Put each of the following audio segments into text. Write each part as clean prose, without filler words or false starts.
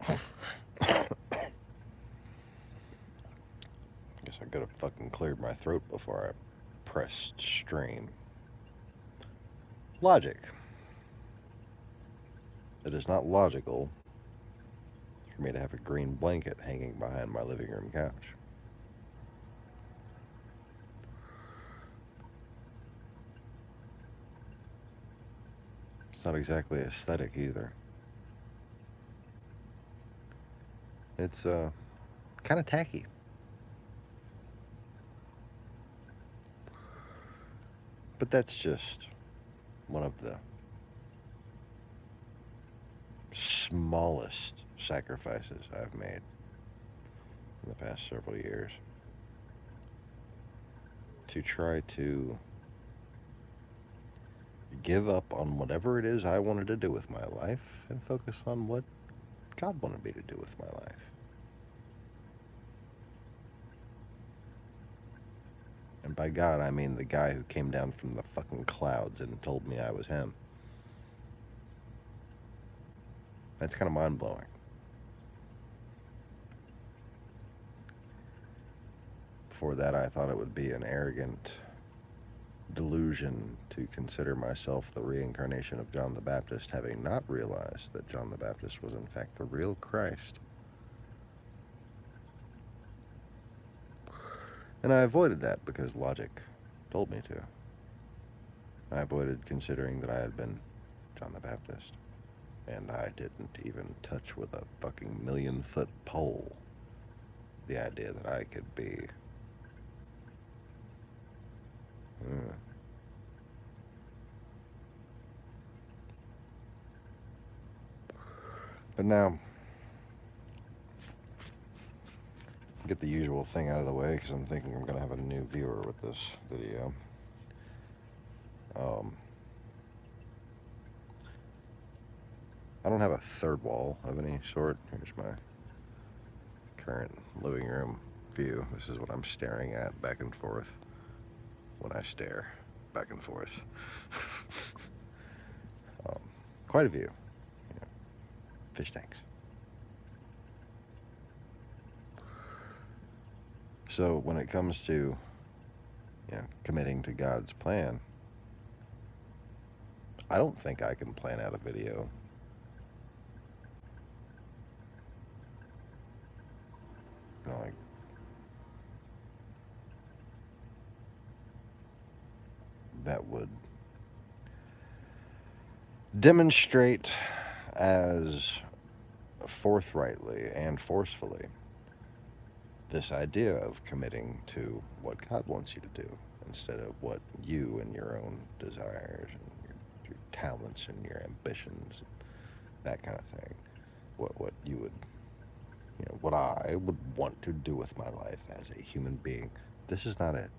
Guess I could have fucking cleared my throat before I pressed stream. Logic. It is not logical for me to have a green blanket hanging behind my living room couch. It's not exactly aesthetic either. It's kind of tacky. But that's just one of the smallest sacrifices I've made in the past several years to try to give up on whatever it is I wanted to do with my life and focus on what God wanted me to do with my life. And by God, I mean the guy who came down from the fucking clouds and told me I was him. That's kind of mind blowing. Before that, I thought it would be an arrogant delusion to consider myself the reincarnation of John the Baptist, having not realized that John the Baptist was in fact the real Christ. And I avoided that because logic told me to. I avoided considering that I had been John the Baptist. And I didn't even touch with a fucking 1,000,000-foot pole the idea that I could be. But now, get the usual thing out of the way because I'm thinking I'm going to have a new viewer with this video. I don't have a third wall of any sort. Here's my current living room view. This is what I'm staring at back and forth when I stare back and forth. Quite a view. You know, fish tanks. So when it comes to, committing to God's plan, I don't think I can plan out a video like that would demonstrate as forthrightly and forcefully this idea of committing to what God wants you to do instead of what you and your own desires and your talents and your ambitions, that kind of thing. What you would, what I would want to do with my life as a human being. This is not it.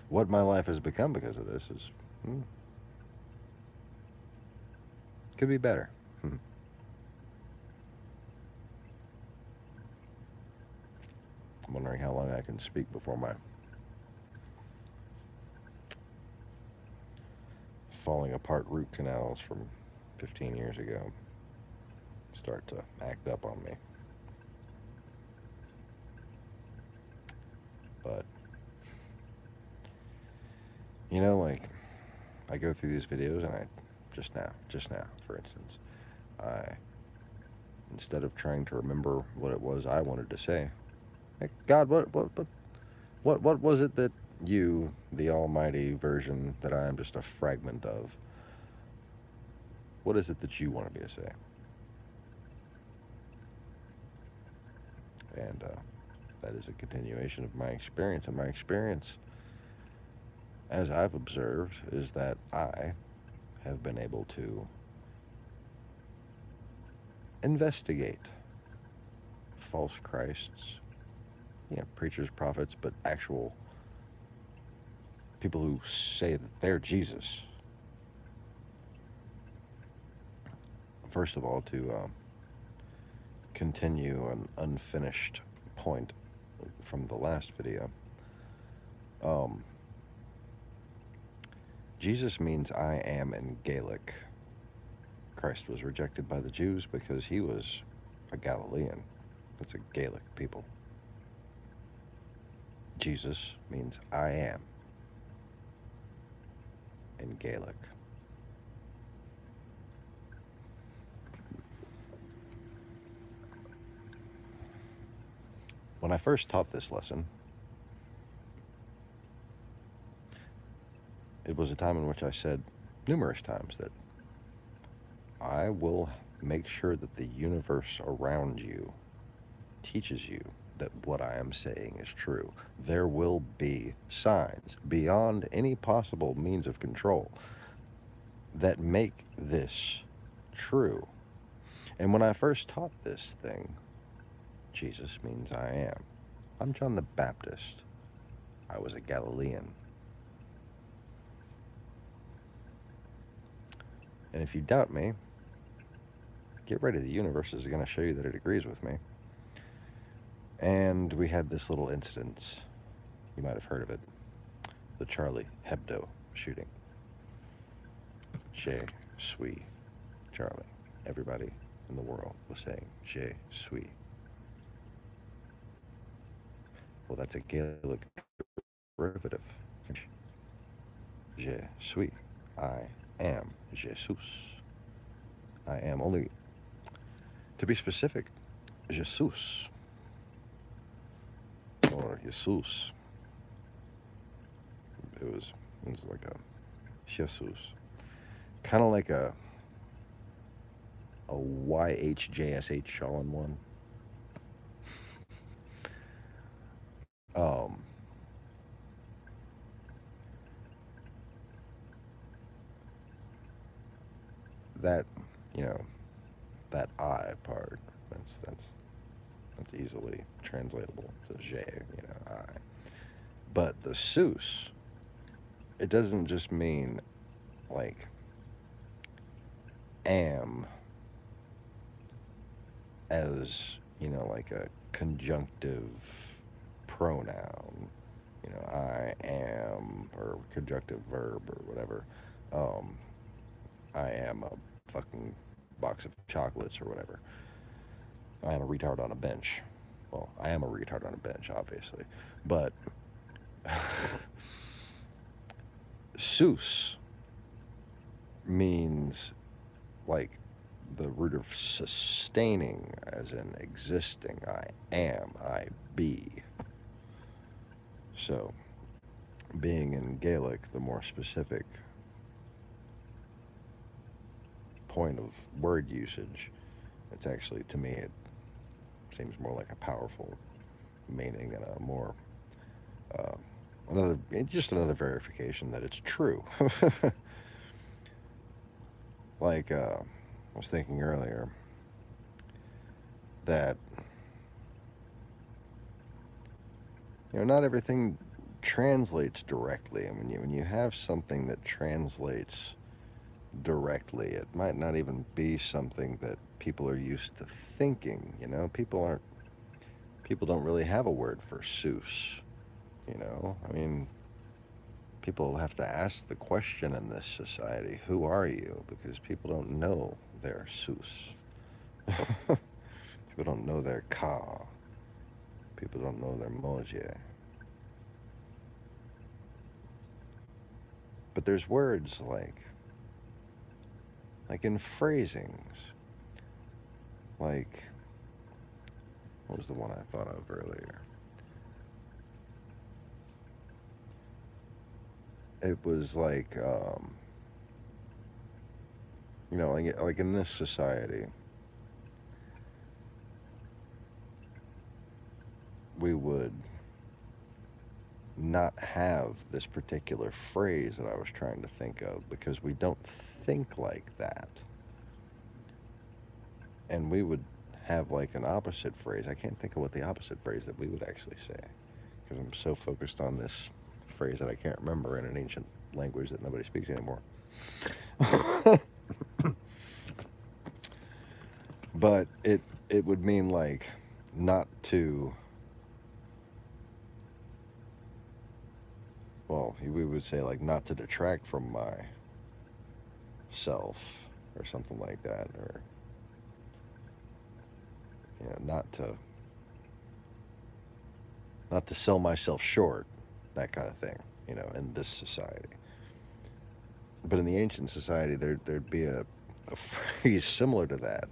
What my life has become because of this is could be better. I'm wondering how long I can speak before my falling apart root canals from 15 years ago start to act up on me. But, like, I go through these videos and just now, for instance, instead of trying to remember what it was I wanted to say, like, God, what was it that you, the almighty version that I am just a fragment of, what is it that you wanted me to say? And that is a continuation of my experience. And my experience, as I've observed, is that I have been able to investigate false Christs, preachers, prophets, but actual people who say that they're Jesus. First of all, to continue an unfinished point from the last video, Jesus means I am in Gaelic. Christ was rejected by the Jews because he was a Galilean. It's a Gaelic people. Jesus means I am in Gaelic. When I first taught this lesson, it was a time in which I said numerous times that I will make sure that the universe around you teaches you that what I am saying is true. There will be signs beyond any possible means of control that make this true. And when I first taught this thing, Jesus means I am. I'm John the Baptist. I was a Galilean. And if you doubt me, get ready. The universe is going to show you that it agrees with me. And we had this little incident. You might have heard of it. The Charlie Hebdo shooting. Je suis Charlie. Everybody in the world was saying Je suis. Well, that's a Gaelic derivative. Je suis. I am Jesus. I am only, to be specific, Jesus. Or Jesus. It was like a Jesus. Kind of like a YHJSH all in one. That, you know, that I part, that's easily translatable to J, you know, I. But the Seuss, it doesn't just mean like am as, you know, like a conjunctive pronoun, you know, I am, or conjunctive verb or whatever. I am a fucking box of chocolates or whatever. I am a retard on a bench. Well, I am a retard on a bench, obviously. But Seuss means like the root of sustaining, as in existing. I am, I be. So, being in Gaelic, the more specific point of word usage, it's actually, to me, it seems more like a powerful meaning and a more just another verification that it's true. Like I was thinking earlier that, you know, not everything translates directly. I mean, when you have something that translates directly, it might not even be something that people are used to thinking. You know, people don't really have a word for Seuss. You know, I mean, people have to ask the question in this society, who are you? Because people don't know their Seuss. People don't know their Ka. People don't know their Moje. But there's words like in phrasings, like, what was the one I thought of earlier? It was like, you know, like in this society, we would not have this particular phrase that I was trying to think of because we don't think like that. And we would have like an opposite phrase. I can't think of what the opposite phrase that we would actually say because I'm so focused on this phrase that I can't remember in an ancient language that nobody speaks anymore. But it would mean like not to well, we would say like not to detract from my self or something like that, or not to sell myself short, that kind of thing, in this society. But in the ancient society, there'd be a phrase similar to that.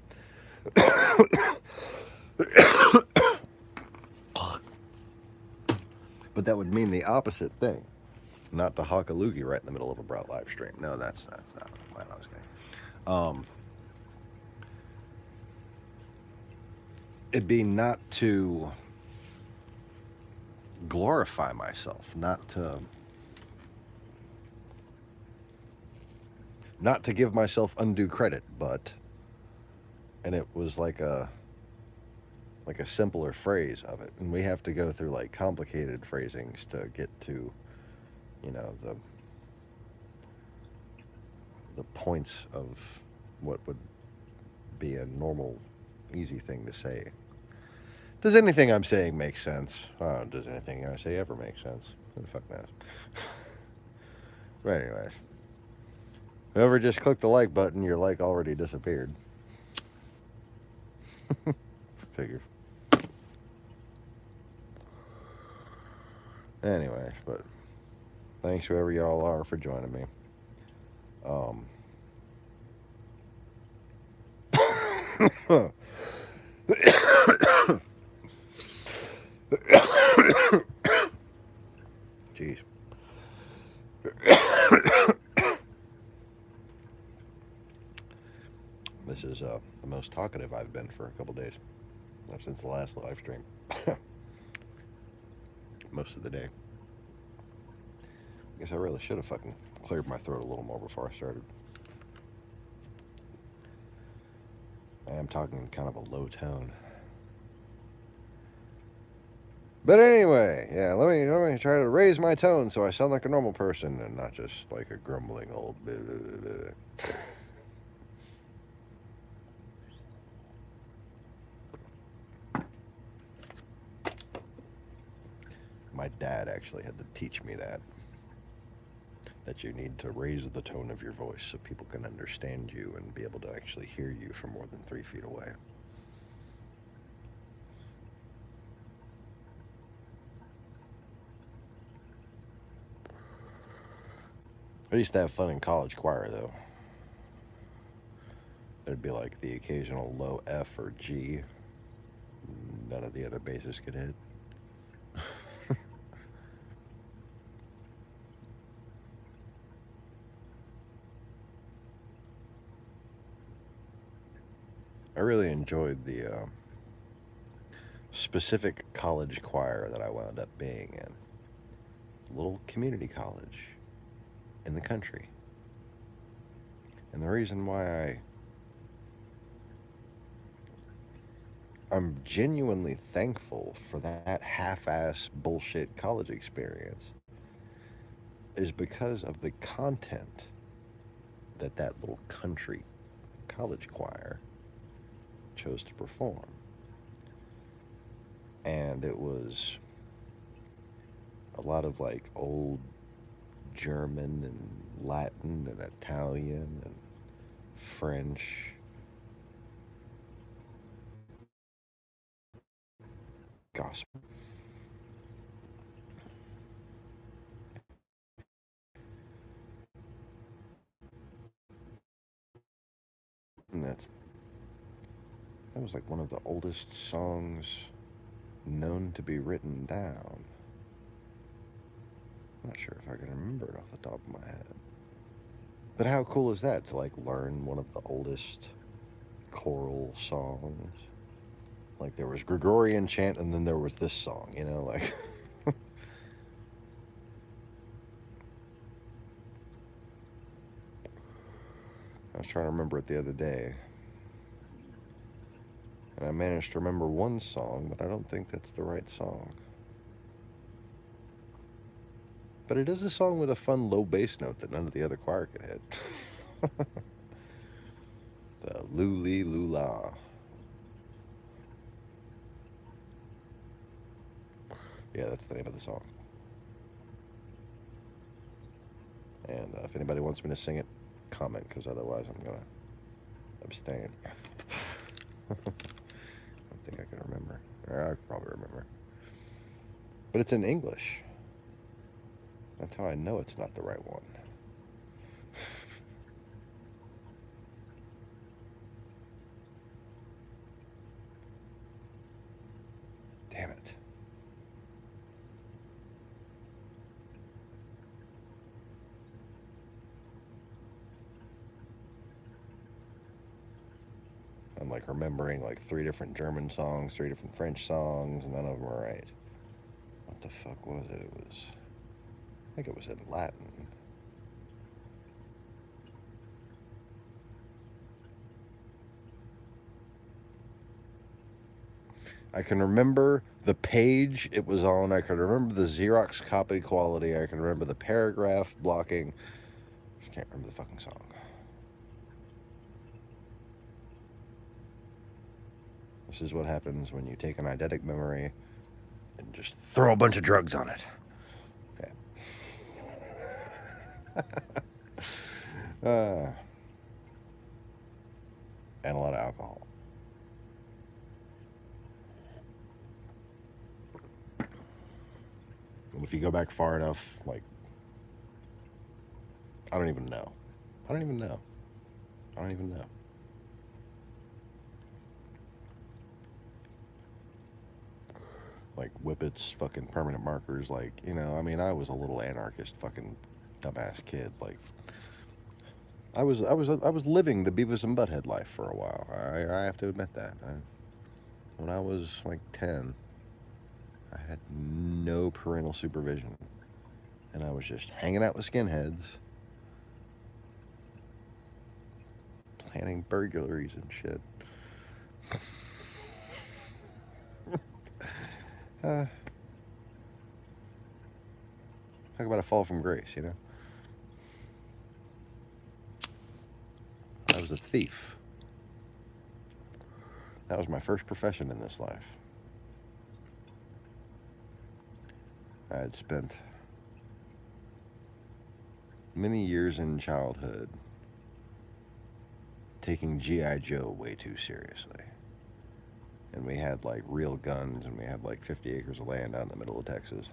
But that would mean the opposite thing. Not to hawk a loogie right in the middle of a Brout live stream. No, that's not what I was getting. It'd be not to glorify myself, not to give myself undue credit, and it was like a simpler phrase of it, and we have to go through like complicated phrasings to get to, the points of what would be a normal, easy thing to say. Does anything I'm saying make sense? Does anything I say ever make sense? Who the fuck knows? But anyways, whoever just clicked the like button, your like already disappeared. Figures. Anyways, but thanks whoever y'all are for joining me. Jeez. This is the most talkative I've been for a couple days. Since the last live stream. Most of the day. I guess I really should have fucking cleared my throat a little more before I started. I am talking in kind of a low tone. But anyway, yeah, let me try to raise my tone so I sound like a normal person and not just like a grumbling old blah, blah, blah. My dad actually had to teach me that you need to raise the tone of your voice so people can understand you and be able to actually hear you from more than 3 feet away. I used to have fun in college choir, though. There'd be like the occasional low F or G. None of the other basses could hit. I really enjoyed the specific college choir that I wound up being in. A little community college in the country. And the reason why I'm genuinely thankful for that half-ass bullshit college experience is because of the content that little country college choir chose to perform. And it was a lot of like old German and Latin and Italian and French. Gospel. And that was like one of the oldest songs known to be written down. I'm not sure if I can remember it off the top of my head. But how cool is that to like learn one of the oldest choral songs? Like there was Gregorian chant and then there was this song, like I was trying to remember it the other day. And I managed to remember one song, but I don't think that's the right song. But it is a song with a fun low bass note that none of the other choir could hit. The Luli Lula. Yeah, that's the name of the song. if anybody wants me to sing it, comment, because otherwise I'm going to abstain. I don't think I can remember. Or I could probably remember. But it's in English. That's how I know it's not the right one. Damn it. I'm like remembering like 3 different German songs, 3 different French songs, and none of them are right. What the fuck was it? I think it was in Latin. I can remember the page it was on. I can remember the Xerox copy quality. I can remember the paragraph blocking. I just can't remember the fucking song. This is what happens when you take an eidetic memory and just throw a bunch of drugs on it. Okay. And a lot of alcohol. And if you go back far enough, like, I don't even know. I don't even know. Like Whippets, fucking permanent markers, like, you know, I mean, I was a little anarchist fucking dumbass kid. Like, I was living the Beavis and Butthead life for a while. I have to admit that. When I was like 10, I had no parental supervision, and I was just hanging out with skinheads, planning burglaries and shit. Talk about a fall from grace, you know? I was a thief. That was my first profession in this life. I had spent many years in childhood taking G.I. Joe way too seriously. And we had like real guns, and we had like 50 acres of land out in the middle of Texas.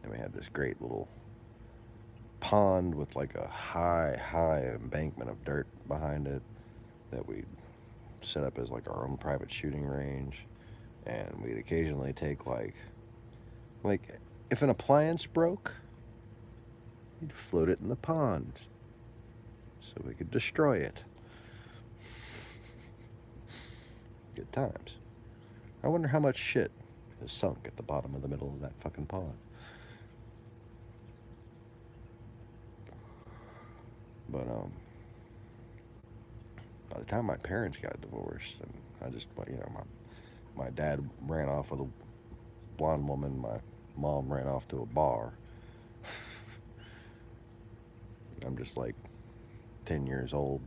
And we had this great little pond with like a high embankment of dirt behind it that we'd set up as like our own private shooting range. And we'd occasionally take like if an appliance broke, we'd float it in the pond so we could destroy it. Good times. I wonder how much shit is sunk at the bottom of the middle of that fucking pond. But by the time my parents got divorced, and I just, you know, my dad ran off with a blonde woman, my mom ran off to a bar. I'm just like 10 years old,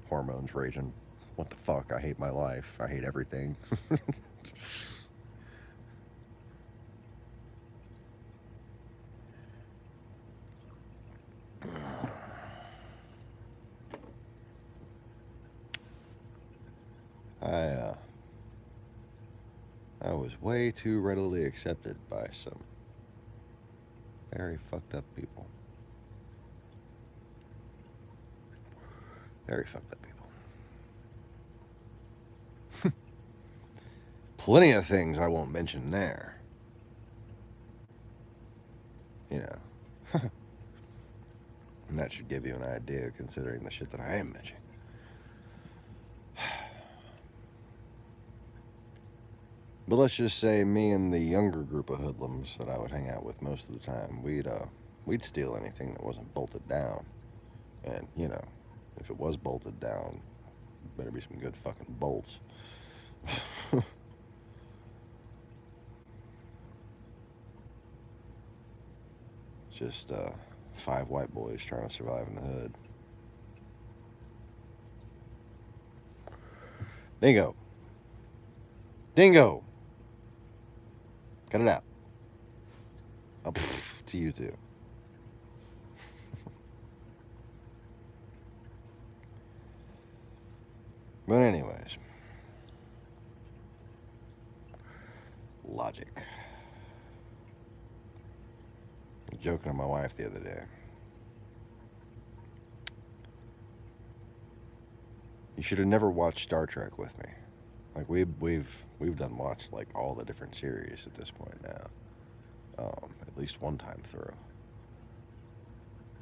hormones raging. What the fuck? I hate my life. I hate everything. I was way too readily accepted by some very fucked up people. Very fucked up people. Plenty of things I won't mention there. You know. And that should give you an idea, considering the shit that I am mentioning. But let's just say me and the younger group of hoodlums that I would hang out with most of the time, we'd steal anything that wasn't bolted down. And, you know, if it was bolted down, better be some good fucking bolts. Just 5 white boys trying to survive in the hood. Dingo. Dingo. Cut it out. Up to you two. But anyways, logic. I was joking to my wife the other day. You should have never watched Star Trek with me. Like we've done watched like all the different series at this point now. At least one time through.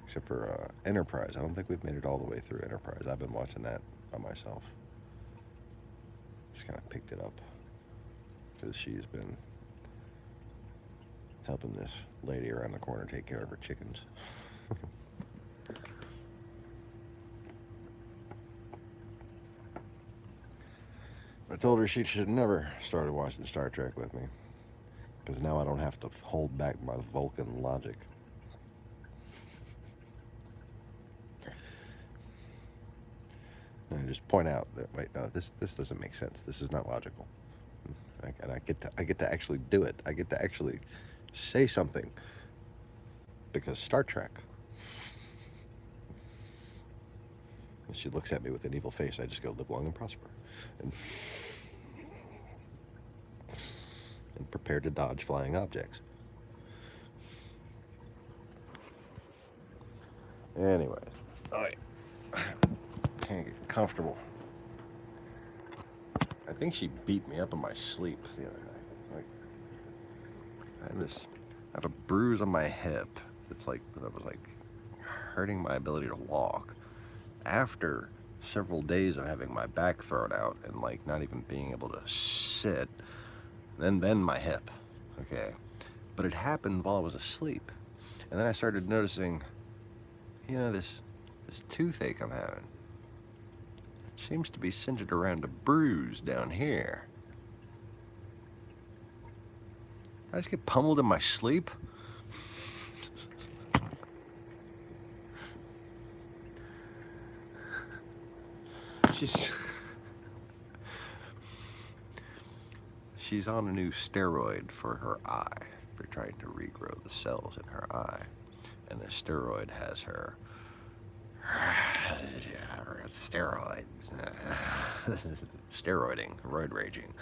Except for Enterprise. I don't think we've made it all the way through Enterprise. I've been watching that by myself. Just kind of picked it up because she's been helping this lady around the corner take care of her chickens. I told her she should never started watching Star Trek with me because now I don't have to hold back my Vulcan logic. And I just point out that wait, no, this doesn't make sense. This is not logical. And I get to actually do it. I get to actually say something because Star Trek. And she looks at me with an evil face. I just go, live long and prosper, and prepare to dodge flying objects. Anyways, I can't get comfortable. I think she beat me up in my sleep the other night. Like, I have a bruise on my hip. It's like that was like hurting my ability to walk after several days of having my back thrown out and like not even being able to sit. And then my hip, okay. But it happened while I was asleep, and then I started noticing, this toothache I'm having seems to be centered around a bruise down here. Did I just get pummeled in my sleep? She's on a new steroid for her eye. They're trying to regrow the cells in her eye, and the steroid has her steroiding, roid raging.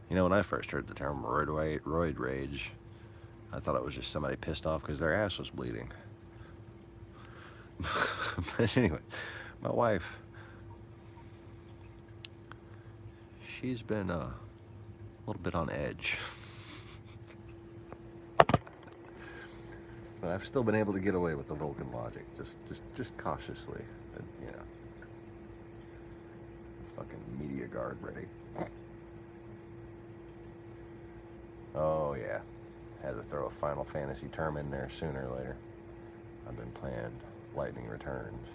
When I first heard the term roid rage, I thought it was just somebody pissed off because their ass was bleeding. But anyway, my wife, she's been a little bit on edge. But I've still been able to get away with the Vulcan logic, just cautiously, and fucking media guard ready. Oh yeah, had to throw a Final Fantasy term in there sooner or later. I've been playing Lightning Returns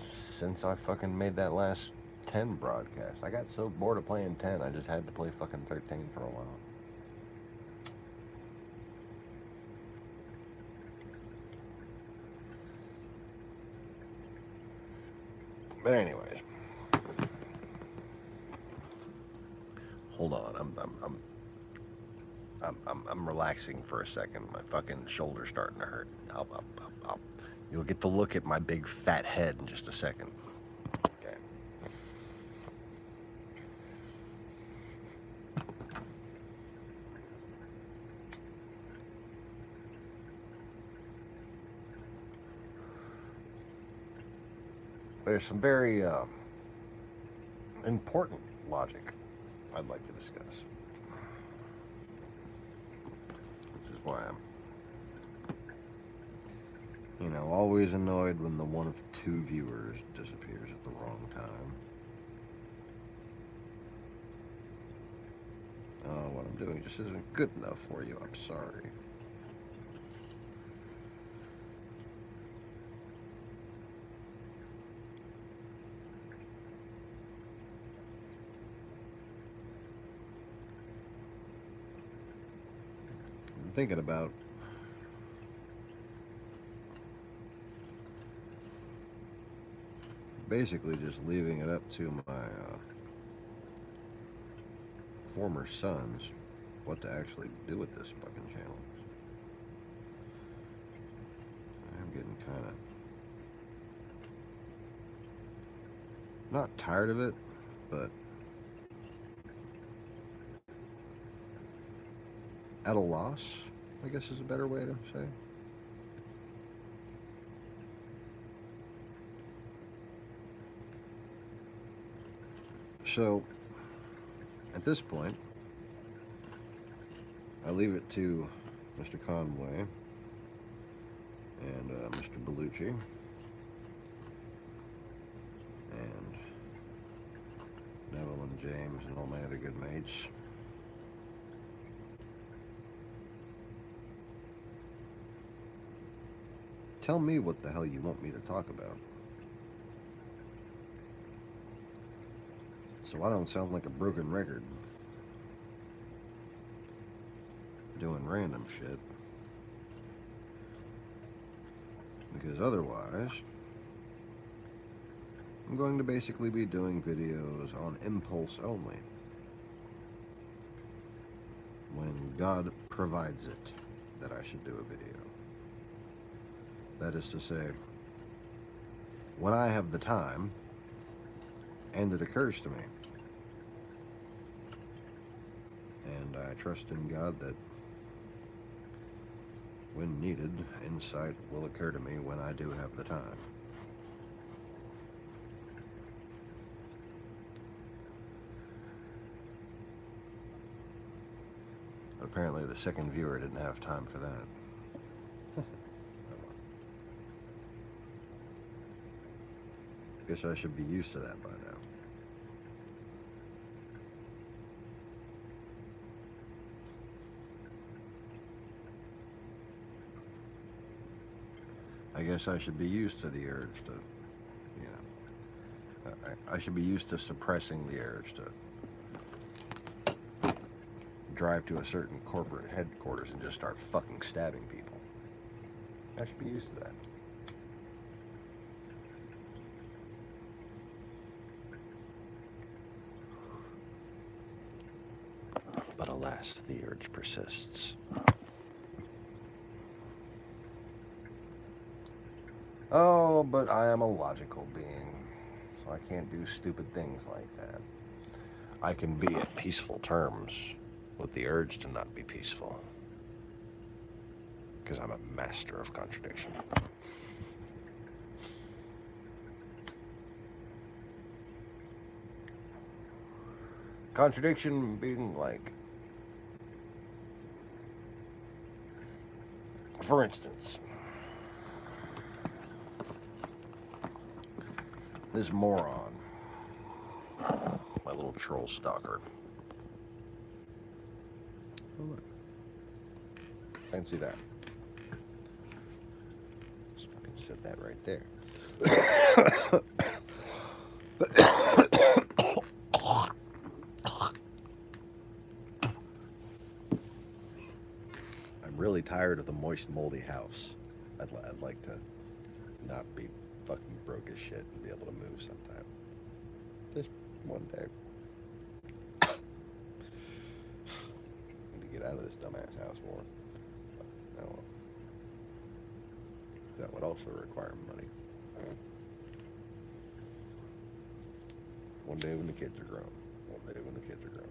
since I fucking made that last 10 broadcast. I got so bored of playing 10, I just had to play fucking 13 for a while. But anyways, hold on. I'm relaxing for a second. My fucking shoulder's starting to hurt. You'll get to look at my big fat head in just a second. Okay. There's some very important logic I'd like to discuss. Which is why I'm, always annoyed when the one of two viewers disappears at the wrong time. What I'm doing just isn't good enough for you. I'm sorry. I'm thinking about basically just leaving it up to my former sons what to actually do with this fucking channel. I'm getting kind of Not tired of it, but at a loss, I guess is a better way to say. So, at this point, I leave it to Mr. Conway and Mr. Bellucci and Neville and James and all my other good mates. Tell me what the hell you want me to talk about, so I don't sound like a broken record doing random shit, because otherwise I'm going to basically be doing videos on impulse only, when God provides it that I should do a video. That is to say, when I have the time and it occurs to me. And I trust in God that when needed, insight will occur to me when I do have the time. Apparently the second viewer didn't have time for that. Guess I should be used to that by now. I guess I should be used to the urge to, you know, I should be used to suppressing the urge to drive to a certain corporate headquarters and just start fucking stabbing people. I should be used to that. But alas, the urge persists. Oh, but I am a logical being, so I can't do stupid things like that. I can be at peaceful terms with the urge to not be peaceful, because I'm a master of contradiction. Contradiction being like, for instance, this moron, my little troll stalker. Oh, look. Fancy that. Just fucking set that right there. I'm really tired of the moist, moldy house. I'd like to not be fucking broke as shit and be able to move sometime. Just one day. Need to get out of this dumbass house more. No. That would also require money. One day when the kids are grown. One day when the kids are grown.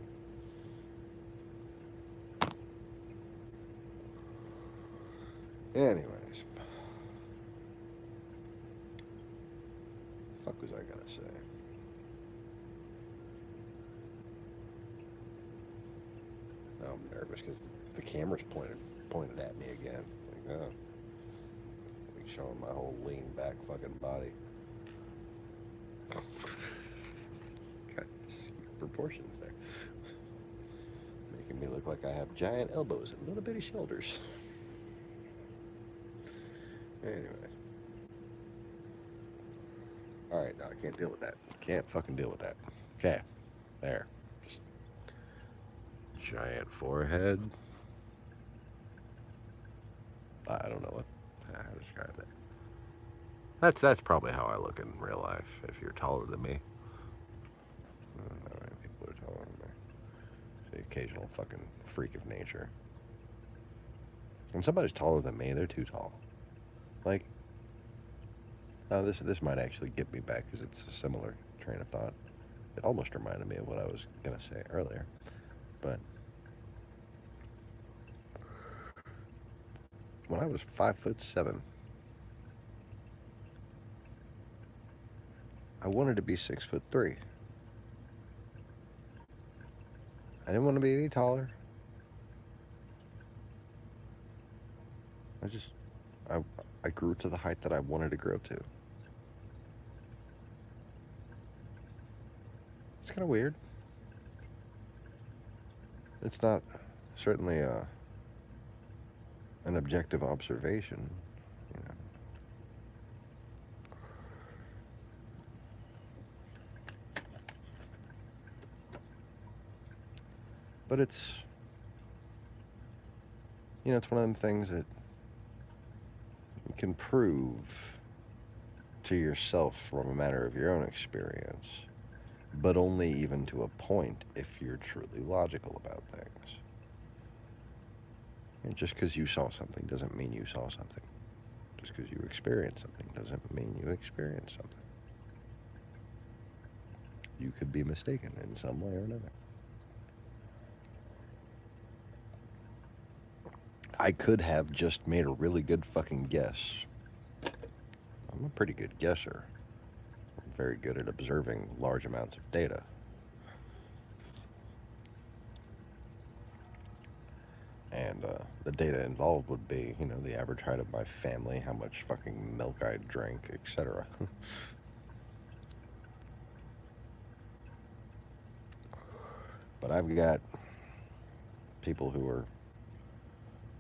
Anyways. Fuck was I gonna say? Now I'm nervous because the camera's pointed at me again. Like, oh. Like showing my whole lean back fucking body. Got proportions there. Making me look like I have giant elbows and little bitty shoulders. Anyway. Alright, no, I can't deal with that. Can't fucking deal with that. Okay. There. Just giant forehead. I don't know how to describe that. That's probably how I look in real life, if you're taller than me. I don't know many people are taller than me. It's the occasional fucking freak of nature. When somebody's taller than me, they're too tall. Like, this might actually get me back because it's a similar train of thought. It almost reminded me of what I was going to say earlier. But when I was 5'7", I wanted to be 6'3". I didn't want to be any taller. I grew to the height that I wanted to grow to. It's kind of weird. It's not certainly an objective observation, you know. But it's, you know, it's one of them things that you can prove to yourself from a matter of your own experience, but only even to a point if you're truly logical about things. And just because you saw something doesn't mean you saw something. Just because you experienced something doesn't mean you experienced something. You could be mistaken in some way or another. I could have just made a really good fucking guess. I'm a pretty good guesser. I'm very good at observing large amounts of data. And the data involved would be, you know, the average height of my family, how much fucking milk I drank, etc. But I've got people who are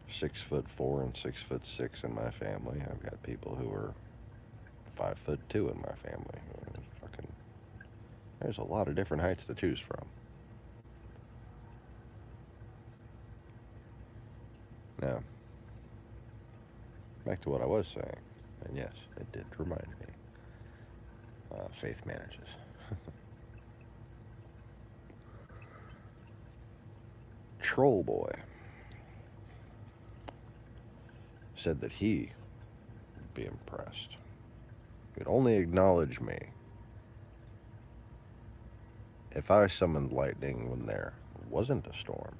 6'4" and 6'6" in my family. I've got people who are 5'2" in my family. There's a lot of different heights to choose from. Now, back to what I was saying, and yes, it did remind me. Faith manages. Troll Boy said that he would be impressed. He'd only acknowledge me if I summoned lightning when there wasn't a storm.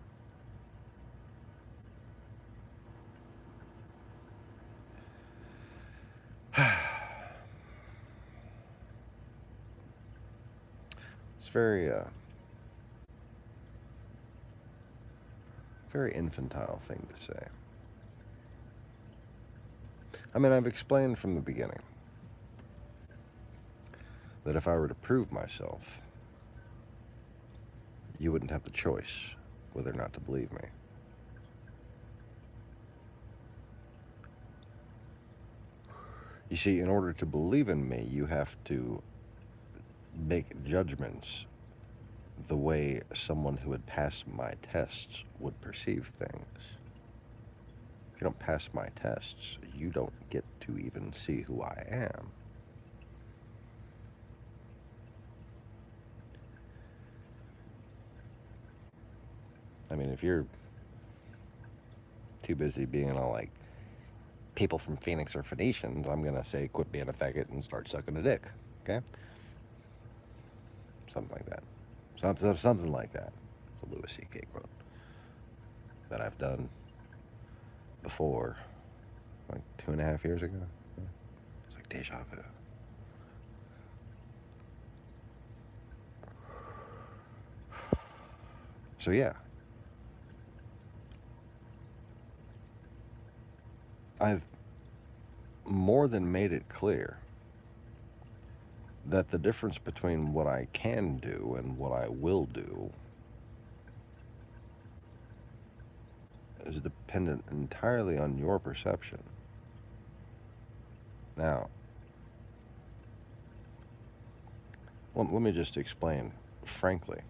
It's very infantile thing to say. I mean, I've explained from the beginning that if I were to prove myself, you wouldn't have the choice whether or not to believe me. You see, in order to believe in me, you have to make judgments the way someone who had passed my tests would perceive things. If you don't pass my tests, you don't get to even see who I am. I mean, if you're too busy being all like, people from Phoenix are Phoenicians, I'm gonna say quit being a faggot and start sucking a dick, okay? Something like that. Something like that. It's a Louis C.K. quote that I've done before, like 2.5 years ago. It's like deja vu. So yeah, I've more than made it clear that the difference between what I can do and what I will do is dependent entirely on your perception. Now, let me just explain frankly.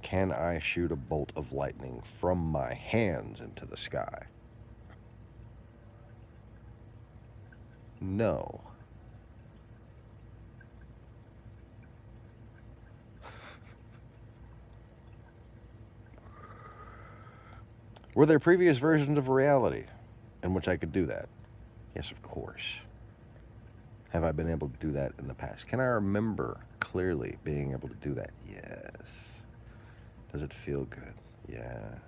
Can I shoot a bolt of lightning from my hands into the sky? No. Were there previous versions of reality in which I could do that? Yes, of course. Have I been able to do that in the past? Can I remember clearly being able to do that? Yes. Does it feel good? Yes.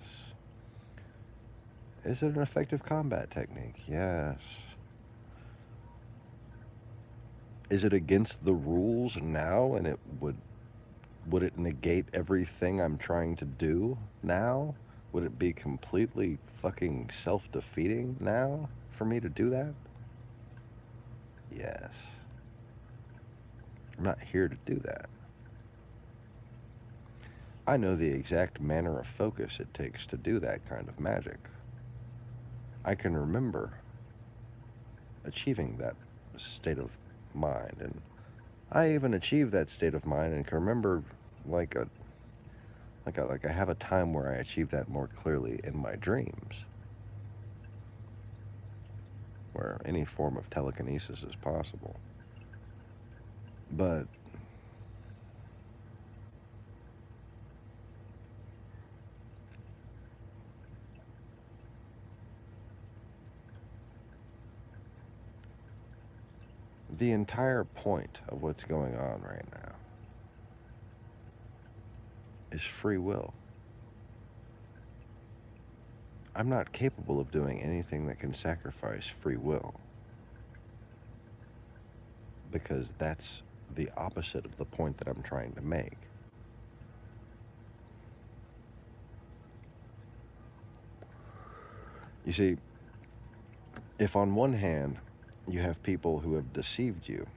Is it an effective combat technique? Yes. Is it against the rules now, and would it negate everything I'm trying to do now? Would it be completely fucking self-defeating now for me to do that? Yes. I'm not here to do that. I know the exact manner of focus it takes to do that kind of magic. I can remember achieving that state of mind, and I even achieved that state of mind and can remember like I have a time where I achieved that more clearly in my dreams, where any form of telekinesis is possible. But the entire point of what's going on right now is free will. I'm not capable of doing anything that can sacrifice free will, because that's the opposite of the point that I'm trying to make. You see, if on one hand you have people who have deceived you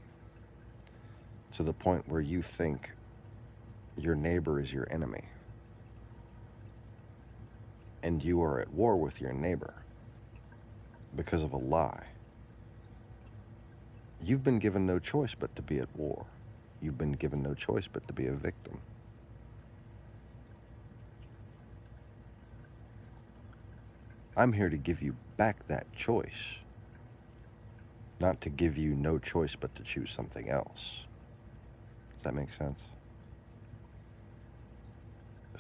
to the point where you think your neighbor is your enemy, and you are at war with your neighbor because of a lie, you've been given no choice but to be at war. You've been given no choice but to be a victim. I'm here to give you back that choice, not to give you no choice but to choose something else. Does that make sense?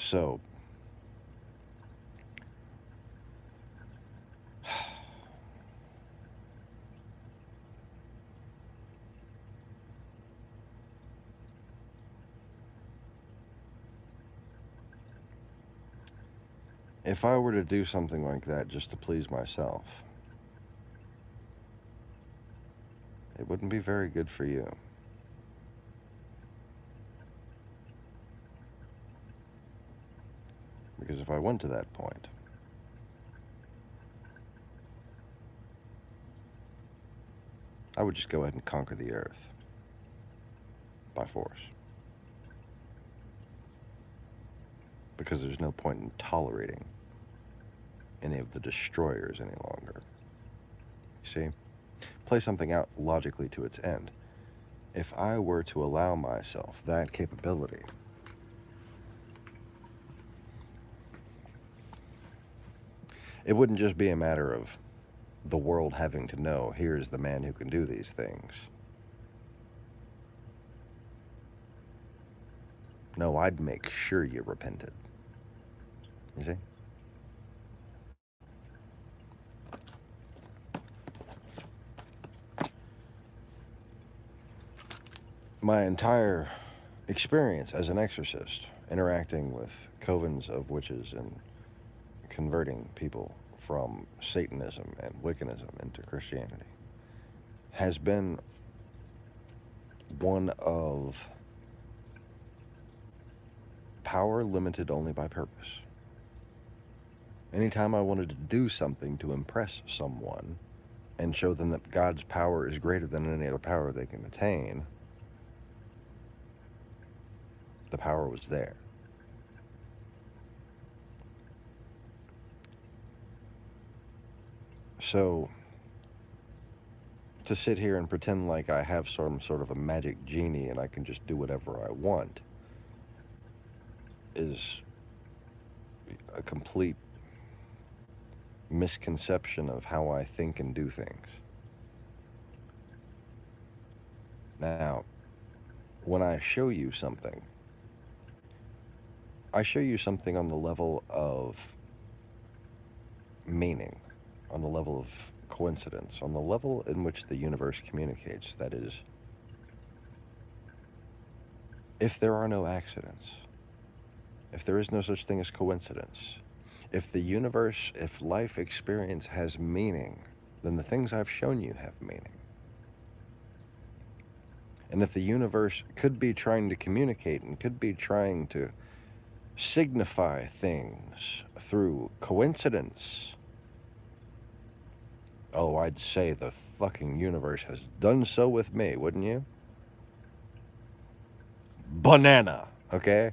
So, if I were to do something like that just to please myself, it wouldn't be very good for you. Because if I went to that point, I would just go ahead and conquer the earth by force. Because there's no point in tolerating any of the destroyers any longer. You see? Play something out logically to its end. If I were to allow myself that capability, it wouldn't just be a matter of the world having to know, here's the man who can do these things. No, I'd make sure you repented. You see? My entire experience as an exorcist, interacting with covens of witches and converting people from Satanism and Wiccanism into Christianity, has been one of power limited only by purpose. Anytime I wanted to do something to impress someone and show them that God's power is greater than any other power they can attain, the power was there. So, to sit here and pretend like I have some sort of a magic genie and I can just do whatever I want is a complete misconception of how I think and do things. Now, when I show you something, I show you something on the level of meaning, on the level of coincidence, on the level in which the universe communicates, that is, if there are no accidents, if there is no such thing as coincidence, if the universe, if life experience has meaning, then the things I've shown you have meaning. And if the universe could be trying to communicate and could be trying to signify things through coincidence, oh, I'd say the fucking universe has done so with me, wouldn't you? Banana, okay?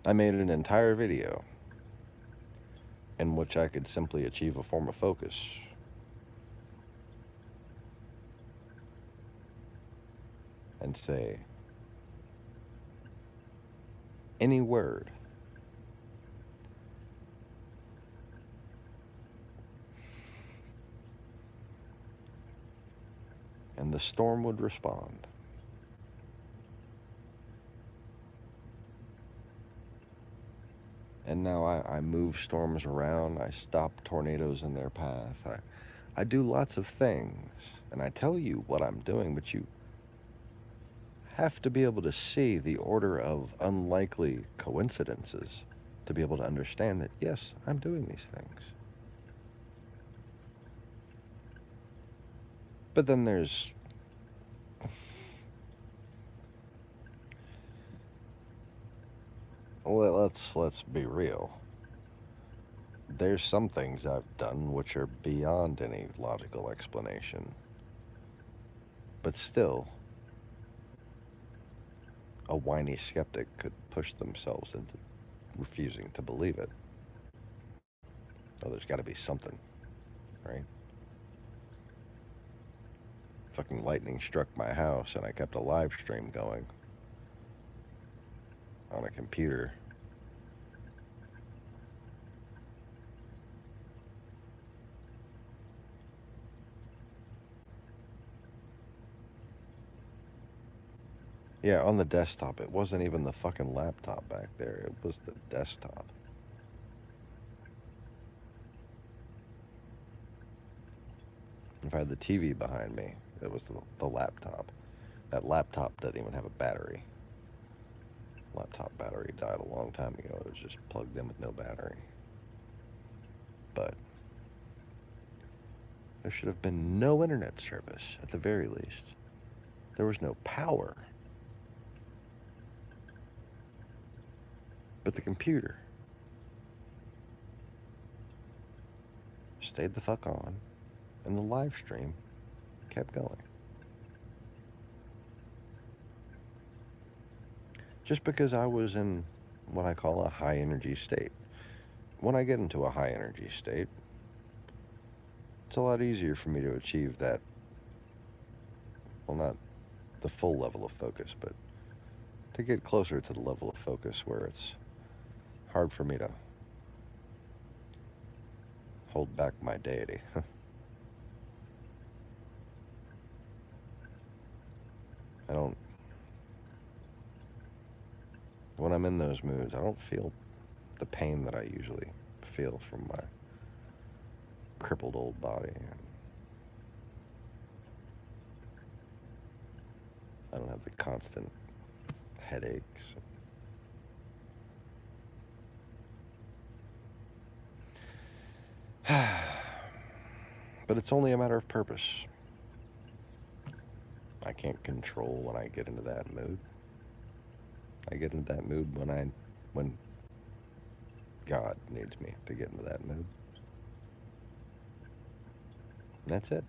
I made an entire video in which I could simply achieve a form of focus and say any word. And the storm would respond. And now I move storms around, I stop tornadoes in their path, I do lots of things, and I tell you what I'm doing, but you have to be able to see the order of unlikely coincidences to be able to understand that, yes, I'm doing these things. But then there's let's be real. There's some things I've done which are beyond any logical explanation. But still, a whiny skeptic could push themselves into refusing to believe it. Oh, there's got to be something, right? Fucking lightning struck my house and I kept a live stream going on a computer. Yeah, on the desktop. It wasn't even the fucking laptop back there. It was the desktop. If I had the TV behind me, it was the laptop. That laptop doesn't even have a battery. Laptop battery died a long time ago. It was just plugged in with no battery. But there should have been no internet service, at the very least. There was no power. But the computer stayed the fuck on, and the live stream kept going. Just because I was in what I call a high energy state. When I get into a high energy state, it's a lot easier for me to achieve that, well, not the full level of focus, but to get closer to the level of focus where it's hard for me to hold back my deity. When I'm in those moods, I don't feel the pain that I usually feel from my crippled old body. I don't have the constant headaches. But it's only a matter of purpose. I can't control when I get into that mood. I get into that mood when God needs me to get into that mood. That's it.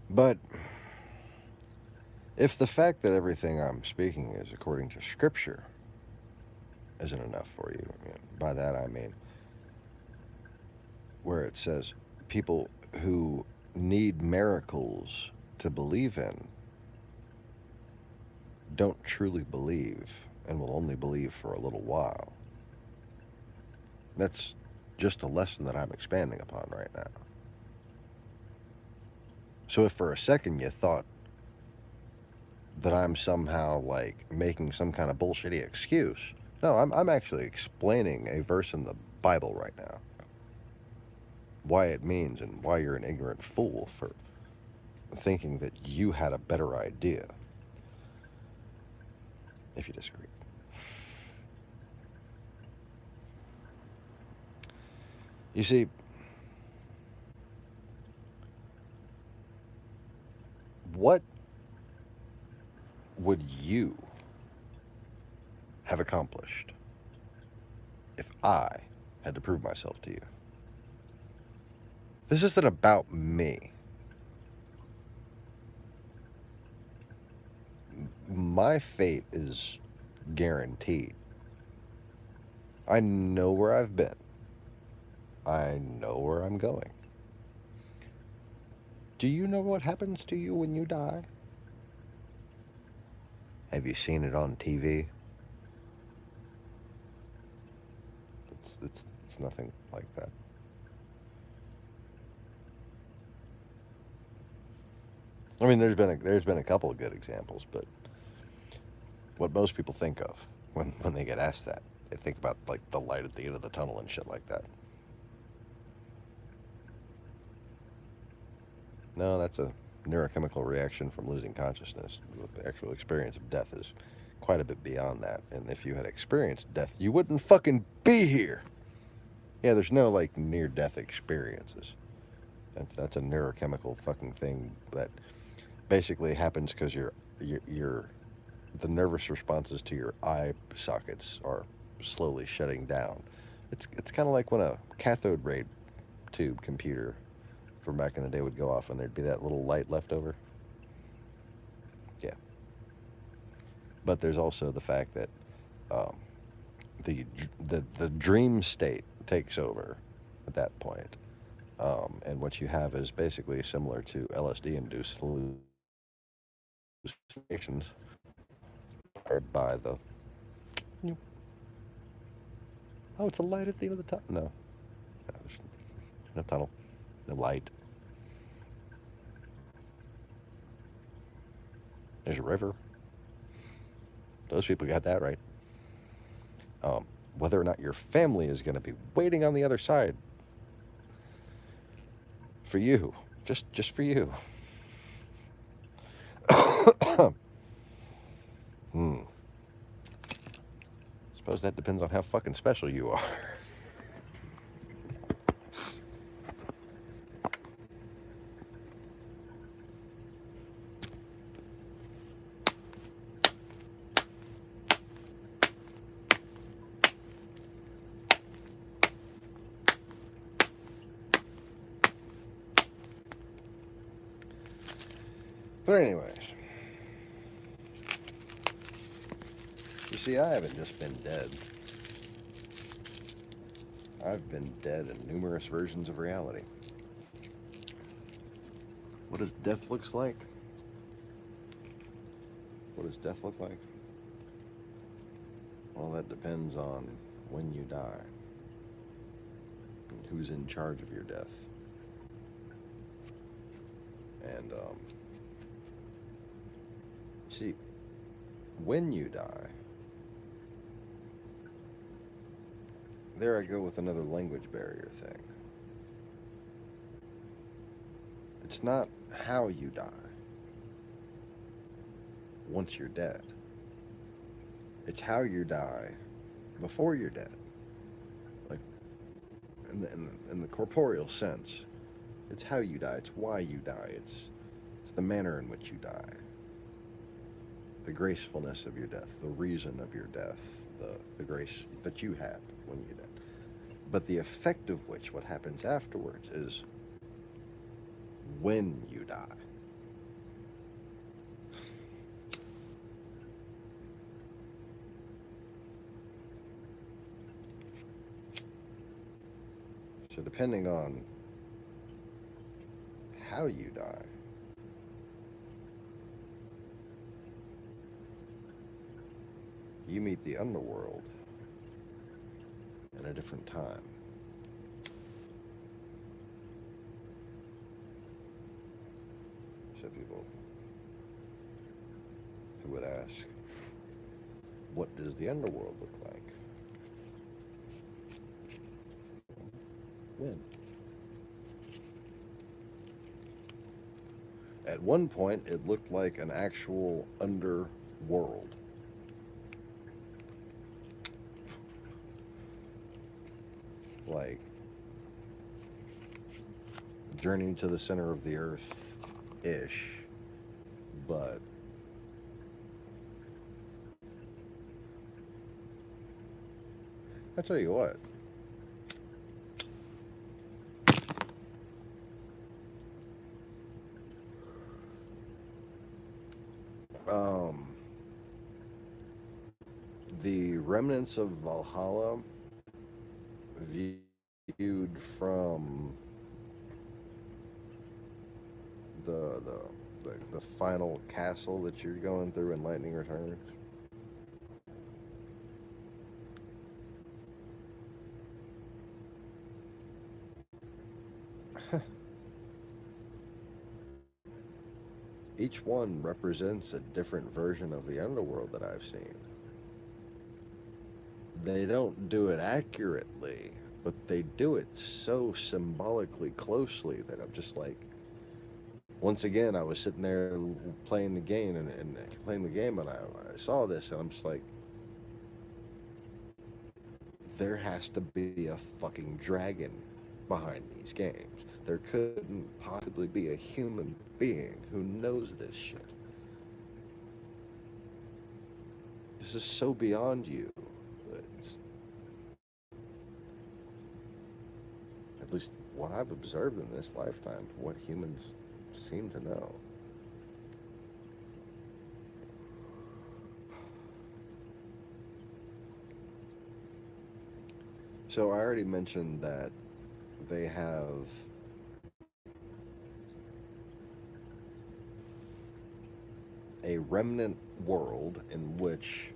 But if the fact that everything I'm speaking is according to Scripture isn't enough for you, by that I mean where it says people who need miracles to believe in don't truly believe and will only believe for a little while. That's just a lesson that I'm expanding upon right now. So if for a second you thought that I'm somehow like making some kind of bullshitty excuse. No, I'm actually explaining a verse in the Bible right now. Why it means and why you're an ignorant fool for thinking that you had a better idea. If you disagree. You see, what would you have accomplished if I had to prove myself to you? This isn't about me. My fate is guaranteed. I know where I've been. I know where I'm going. Do you know what happens to you when you die? Have you seen it on TV? It's nothing like that. I mean, there's been a couple of good examples, but what most people think of when they get asked that, they think about like the light at the end of the tunnel and shit like that. No, that's a neurochemical reaction from losing consciousness. The actual experience of death is quite a bit beyond that. And if you had experienced death, you wouldn't fucking be here. Yeah, there's no like near-death experiences. That's a neurochemical fucking thing that basically happens because the nervous responses to your eye sockets are slowly shutting down. It's kind of like when a cathode ray tube computer from back in the day would go off and there'd be that little light left over. Yeah. But there's also the fact that um, the dream state takes over at that point. And what you have is basically similar to LSD-induced hallucinations by the... Oh, it's a light at the end of the tunnel. No. There's no tunnel. No light. There's a river. Those people got that right. Whether or not your family is going to be waiting on the other side for you, just for you. Suppose that depends on how fucking special you are. But anyways, you see, I haven't just been dead. I've been dead in numerous versions of reality. What does death looks like? What does death look like? Well, that depends on when you die and who's in charge of your death. And, see, when you die, there I go with another language barrier thing. It's not how you die once you're dead. It's how you die before you're dead. Like, in the corporeal sense, it's how you die. It's why you die. It's the manner in which you die. The gracefulness of your death, the reason of your death, the grace that you had when you died. But the effect of which, what happens afterwards, is when you die. So depending on how you die, you meet the underworld in a different time. So people who would ask, what does the underworld look like? When? At one point, it looked like an actual underworld. Like Journey to the Center of the Earth ish. But I tell you what, um, the remnants of Valhalla viewed from the the the final castle that you're going through in Lightning Returns. Each one represents a different version of the underworld that I've seen. They don't do it accurately, but they do it so symbolically closely that I'm just like, once again, I was sitting there playing the game and playing the game, and I saw this, and I'm just like, there has to be a fucking dragon behind these games. There couldn't possibly be a human being who knows this shit. This is so beyond you. It's, at least what I've observed in this lifetime, for what humans seem to know. So I already mentioned that they have a remnant world in which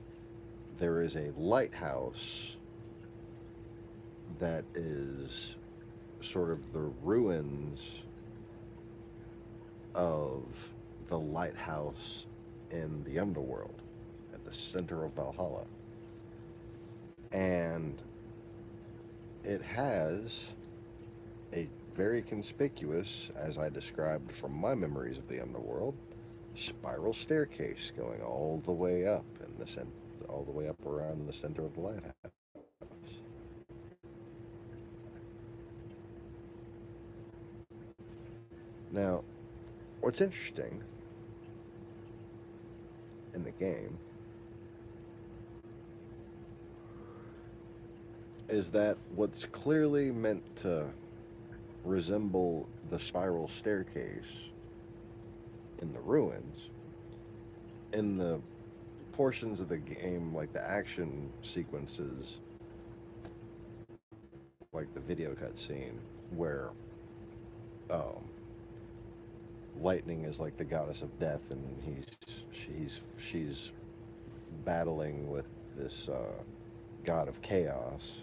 there is a lighthouse that is sort of the ruins of the lighthouse in the underworld at the center of Valhalla. And it has a very conspicuous, as I described from my memories of the underworld, spiral staircase going all the way up in the center, all the way up around the center of the lighthouse. Now, what's interesting in the game is that what's clearly meant to resemble the spiral staircase in the ruins, in the portions of the game, like the action sequences, like the video cutscene, where Lightning is like the goddess of death, and she's battling with this god of chaos.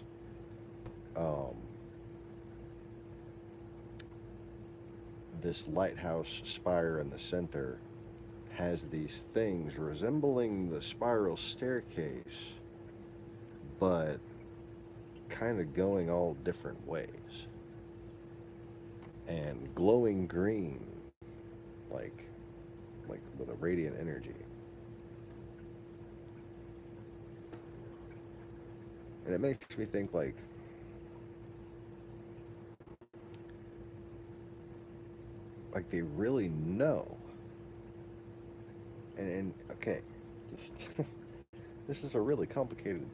Um, this lighthouse spire in the center has these things resembling the spiral staircase, but kind of going all different ways. And glowing green, like with a radiant energy. And it makes me think like they really know. And okay, this is a really complicated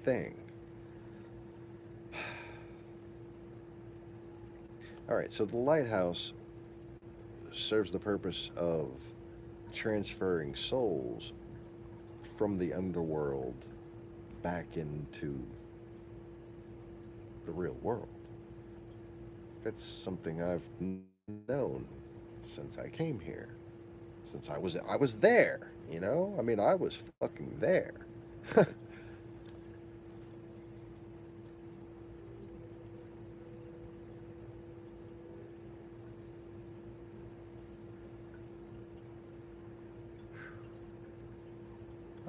thing. All right, so the lighthouse serves the purpose of transferring souls from the underworld back into the real world. That's something I've known since I came here. Since I was there, you know? I mean, I was fucking there.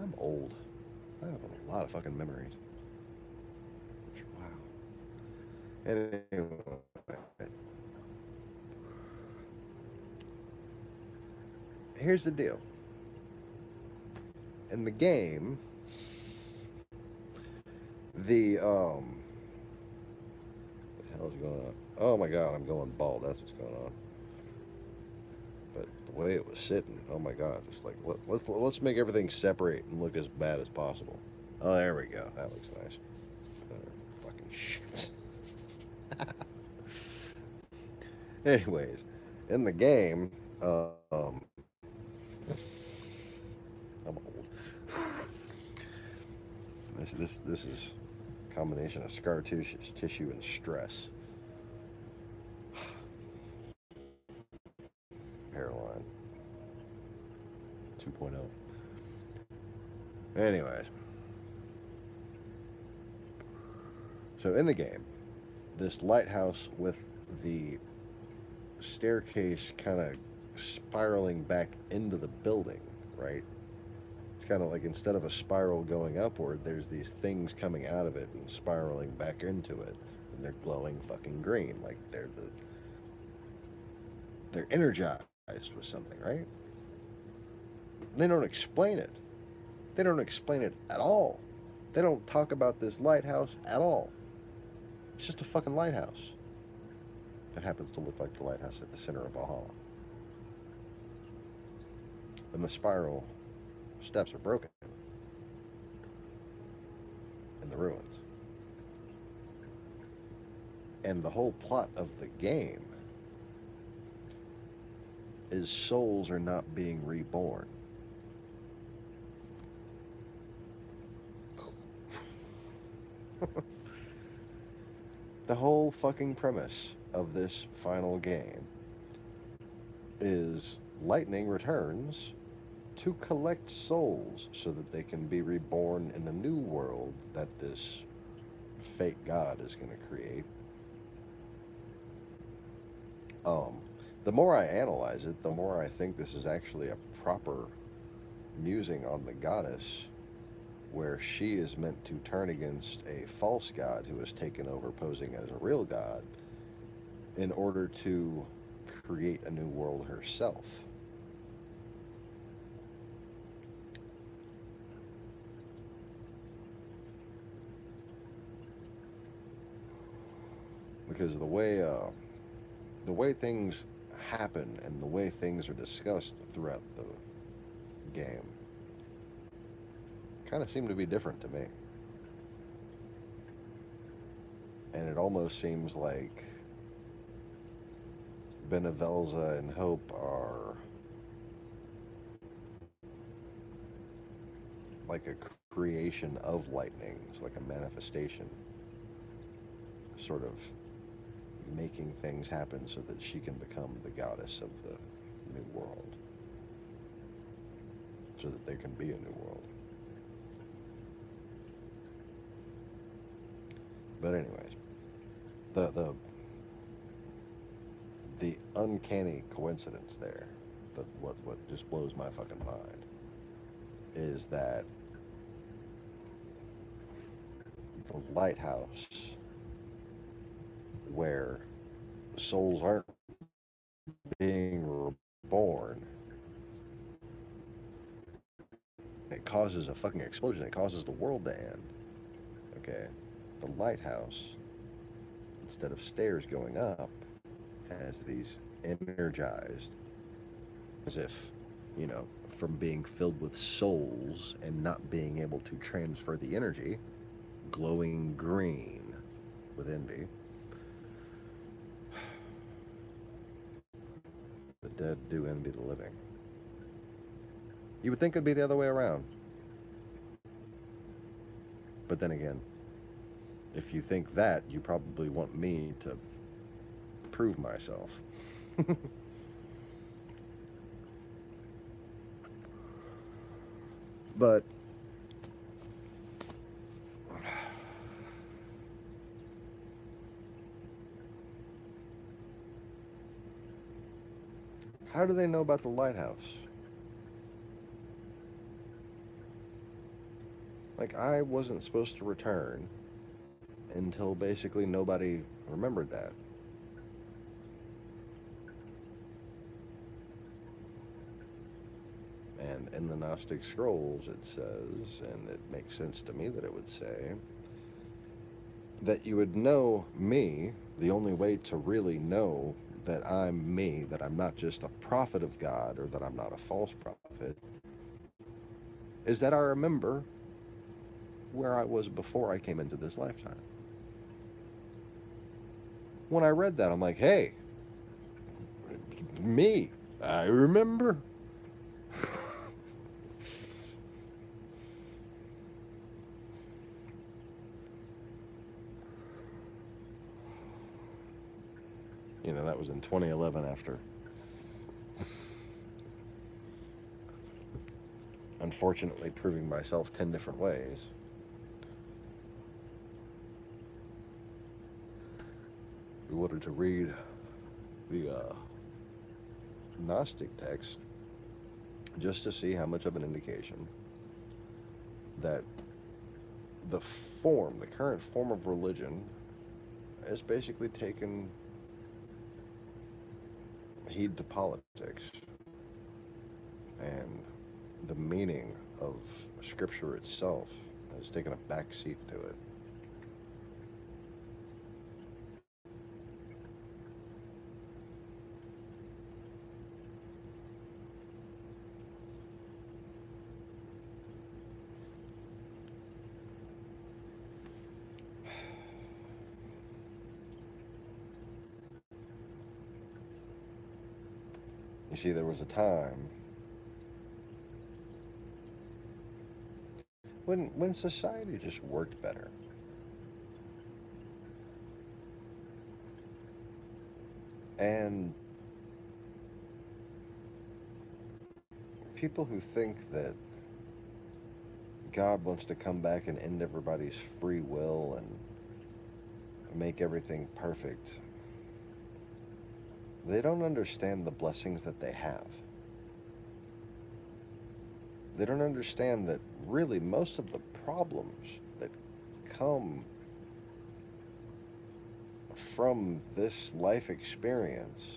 I'm old. I have a lot of fucking memories. Wow. Anyway, here's the deal. In the game, what the hell is going on? Oh my god, I'm going bald. That's what's going on. But the way it was sitting, oh my god, it's like let's make everything separate and look as bad as possible. Oh, there we go. That looks nice. Fucking shit. Anyways, in the game, I'm old. This is a combination of scar tissue and stress. Hairline 2.0. Anyways, so in the game, this lighthouse with the staircase kind of spiraling back into the building, right? It's kind of like instead of a spiral going upward, there's these things coming out of it and spiraling back into it, and they're glowing fucking green, like they're energized with something, right? They don't explain it. They don't explain it at all. They don't talk about this lighthouse at all. It's just a fucking lighthouse that happens to look like the lighthouse at the center of Valhalla. And the spiral steps are broken in the ruins. And the whole plot of the game is souls are not being reborn. The whole fucking premise of this final game is Lightning returns to collect souls so that they can be reborn in a new world that this fake god is going to create. The more I analyze it, the more I think this is actually a proper musing on the goddess, where she is meant to turn against a false god who has taken over posing as a real god in order to create a new world herself. Because the way things happen and the way things are discussed throughout the game kind of seem to be different to me. And it almost seems like Benevelza and Hope are like a creation of Lightning. It's like a manifestation, sort of making things happen so that she can become the goddess of the new world, so that there can be a new world. But anyways, the uncanny coincidence there, that what just blows my fucking mind, is that the lighthouse where souls aren't being reborn, it causes a fucking explosion. It causes the world to end. Okay? The lighthouse, instead of stairs going up, has these energized, as if, you know, from being filled with souls and not being able to transfer the energy, glowing green with envy. The dead do envy the living. You would think it'd be the other way around. But then again, if you think that, you probably want me to prove myself. But how do they know about the lighthouse? Like, I wasn't supposed to return until basically nobody remembered that. And in the Gnostic Scrolls, it says, and it makes sense to me that it would say, that you would know me. The only way to really know that I'm me, that I'm not just a prophet of God or that I'm not a false prophet, is that I remember where I was before I came into this lifetime. When I read that, I'm like, hey, me, I remember. You know, that was in 2011 after, unfortunately, proving myself 10 different ways. We wanted to read the Gnostic text just to see how much of an indication that the current form of religion, has basically taken heed to politics, and the meaning of Scripture itself has taken a back seat to it. You see, there was a time when society just worked better. And people who think that God wants to come back and end everybody's free will and make everything perfect, they don't understand the blessings that they have. They don't understand that really most of the problems that come from this life experience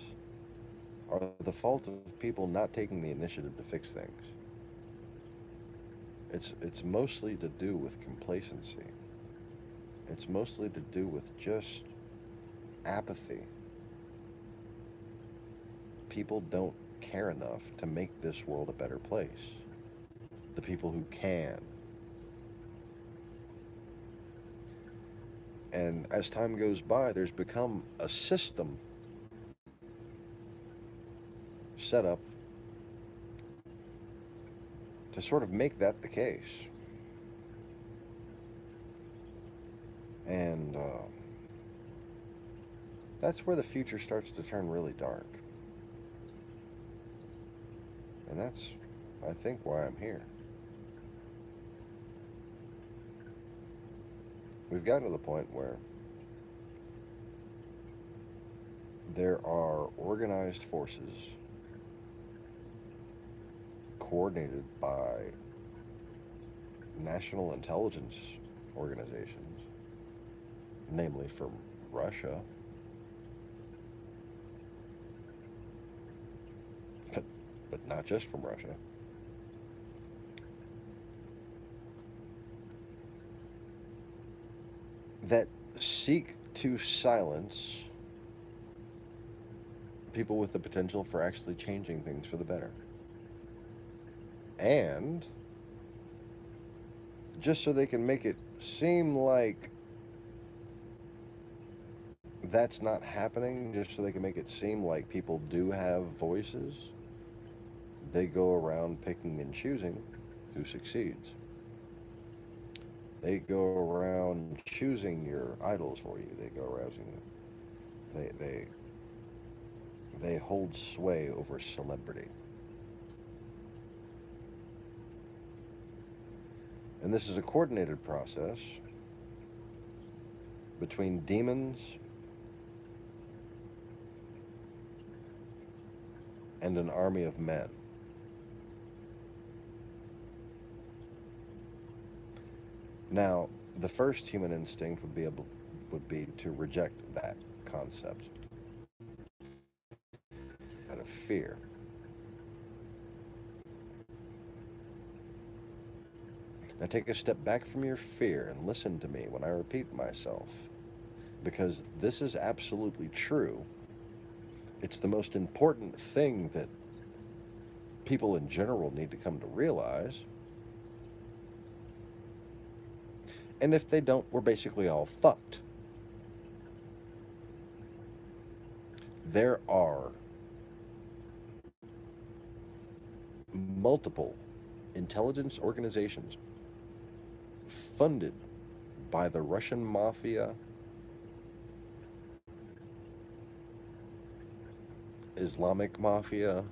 are the fault of people not taking the initiative to fix things. It's mostly to do with complacency. It's mostly to do with just apathy. People don't care enough to make this world a better place. The people who can. And as time goes by, there's become a system set up to sort of make that the case. And that's where the future starts to turn really dark. And that's, I think, why I'm here. We've gotten to the point where there are organized forces coordinated by national intelligence organizations, namely from Russia, but not just from Russia, that seek to silence people with the potential for actually changing things for the better. And just so they can make it seem like that's not happening, just so they can make it seem like people do have voices, they go around picking and choosing who succeeds. They go around choosing your idols for you. They go around, they hold sway over celebrity. And this is a coordinated process between demons and an army of men. Now, the first human instinct would be to reject that concept out of fear. Now take a step back from your fear and listen to me when I repeat myself, because this is absolutely true. It's the most important thing that people in general need to come to realize. And if they don't, we're basically all fucked. There are multiple intelligence organizations funded by the Russian mafia, Islamic mafia,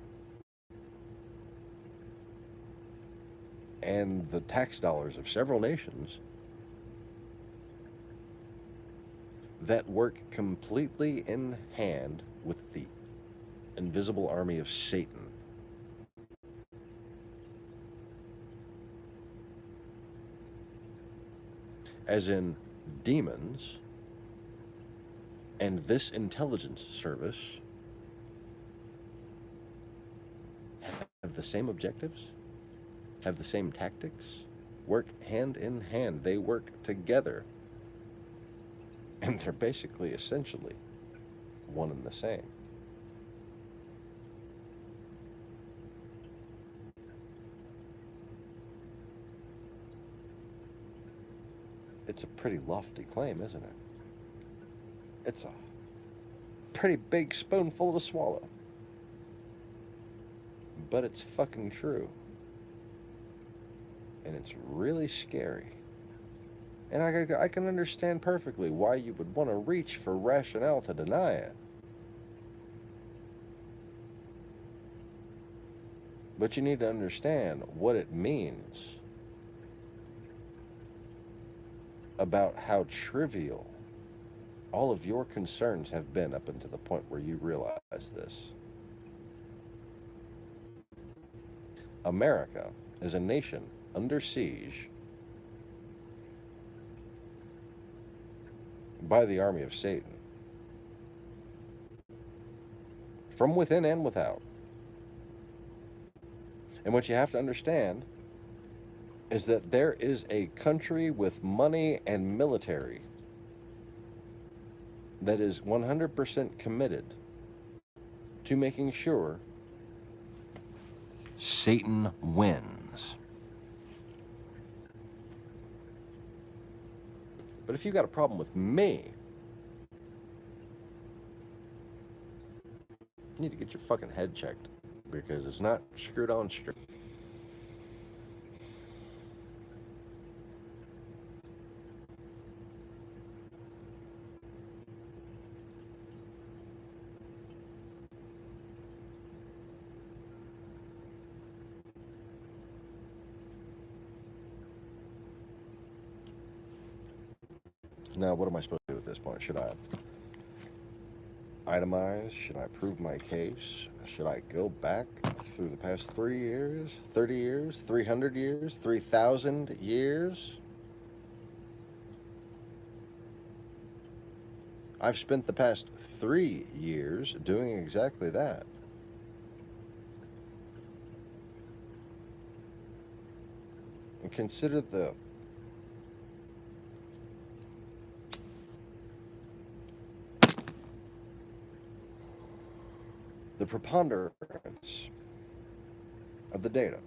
and the tax dollars of several nations that work completely in hand with the invisible army of Satan. As in demons, and this intelligence service have the same objectives, have the same tactics, work hand in hand. They work together. And they're basically, essentially, one and the same. It's a pretty lofty claim, isn't it? It's a pretty big spoonful to swallow. But it's fucking true. And it's really scary. And I can understand perfectly why you would want to reach for rationale to deny it. But you need to understand what it means about how trivial all of your concerns have been up until the point where you realize this. America is a nation under siege by the army of Satan, from within and without. And what you have to understand is that there is a country with money and military that is 100% committed to making sure Satan wins. But if you got a problem with me, you need to get your fucking head checked, because it's not screwed on straight. Now, what am I supposed to do at this point? Should I itemize? Should I prove my case? Should I go back through the past 3 years, 30 years, 300 years, 3,000 years? I've spent the past 3 years doing exactly that. And consider the preponderance of the data.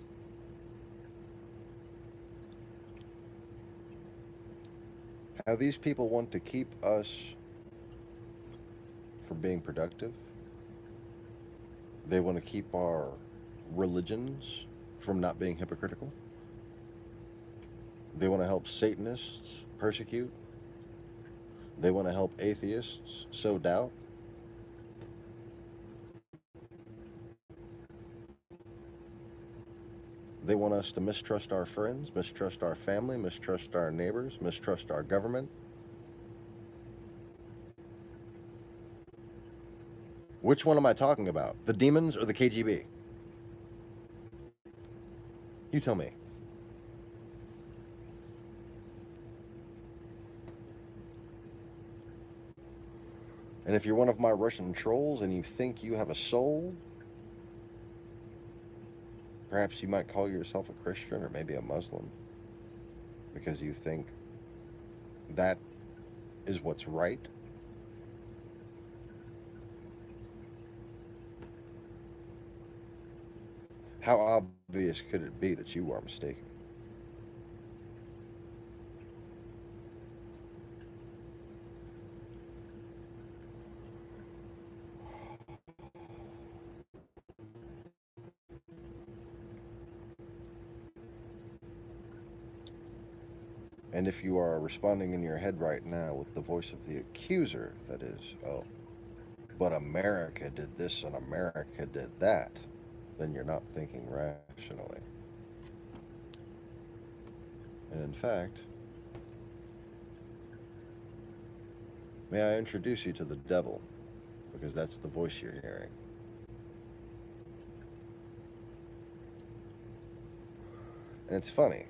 How these people want to keep us from being productive. They want to keep our religions from not being hypocritical. They want to help Satanists persecute. They want to help atheists sow doubt. They want us to mistrust our friends, mistrust our family, mistrust our neighbors, mistrust our government. Which one am I talking about? The demons or the KGB? You tell me. And if you're one of my Russian trolls and you think you have a soul, perhaps you might call yourself a Christian or maybe a Muslim because you think that is what's right. How obvious could it be that you are mistaken? And if you are responding in your head right now with the voice of the accuser, that is, oh, but America did this and America did that, then you're not thinking rationally. And in fact, may I introduce you to the devil, because that's the voice you're hearing. And it's funny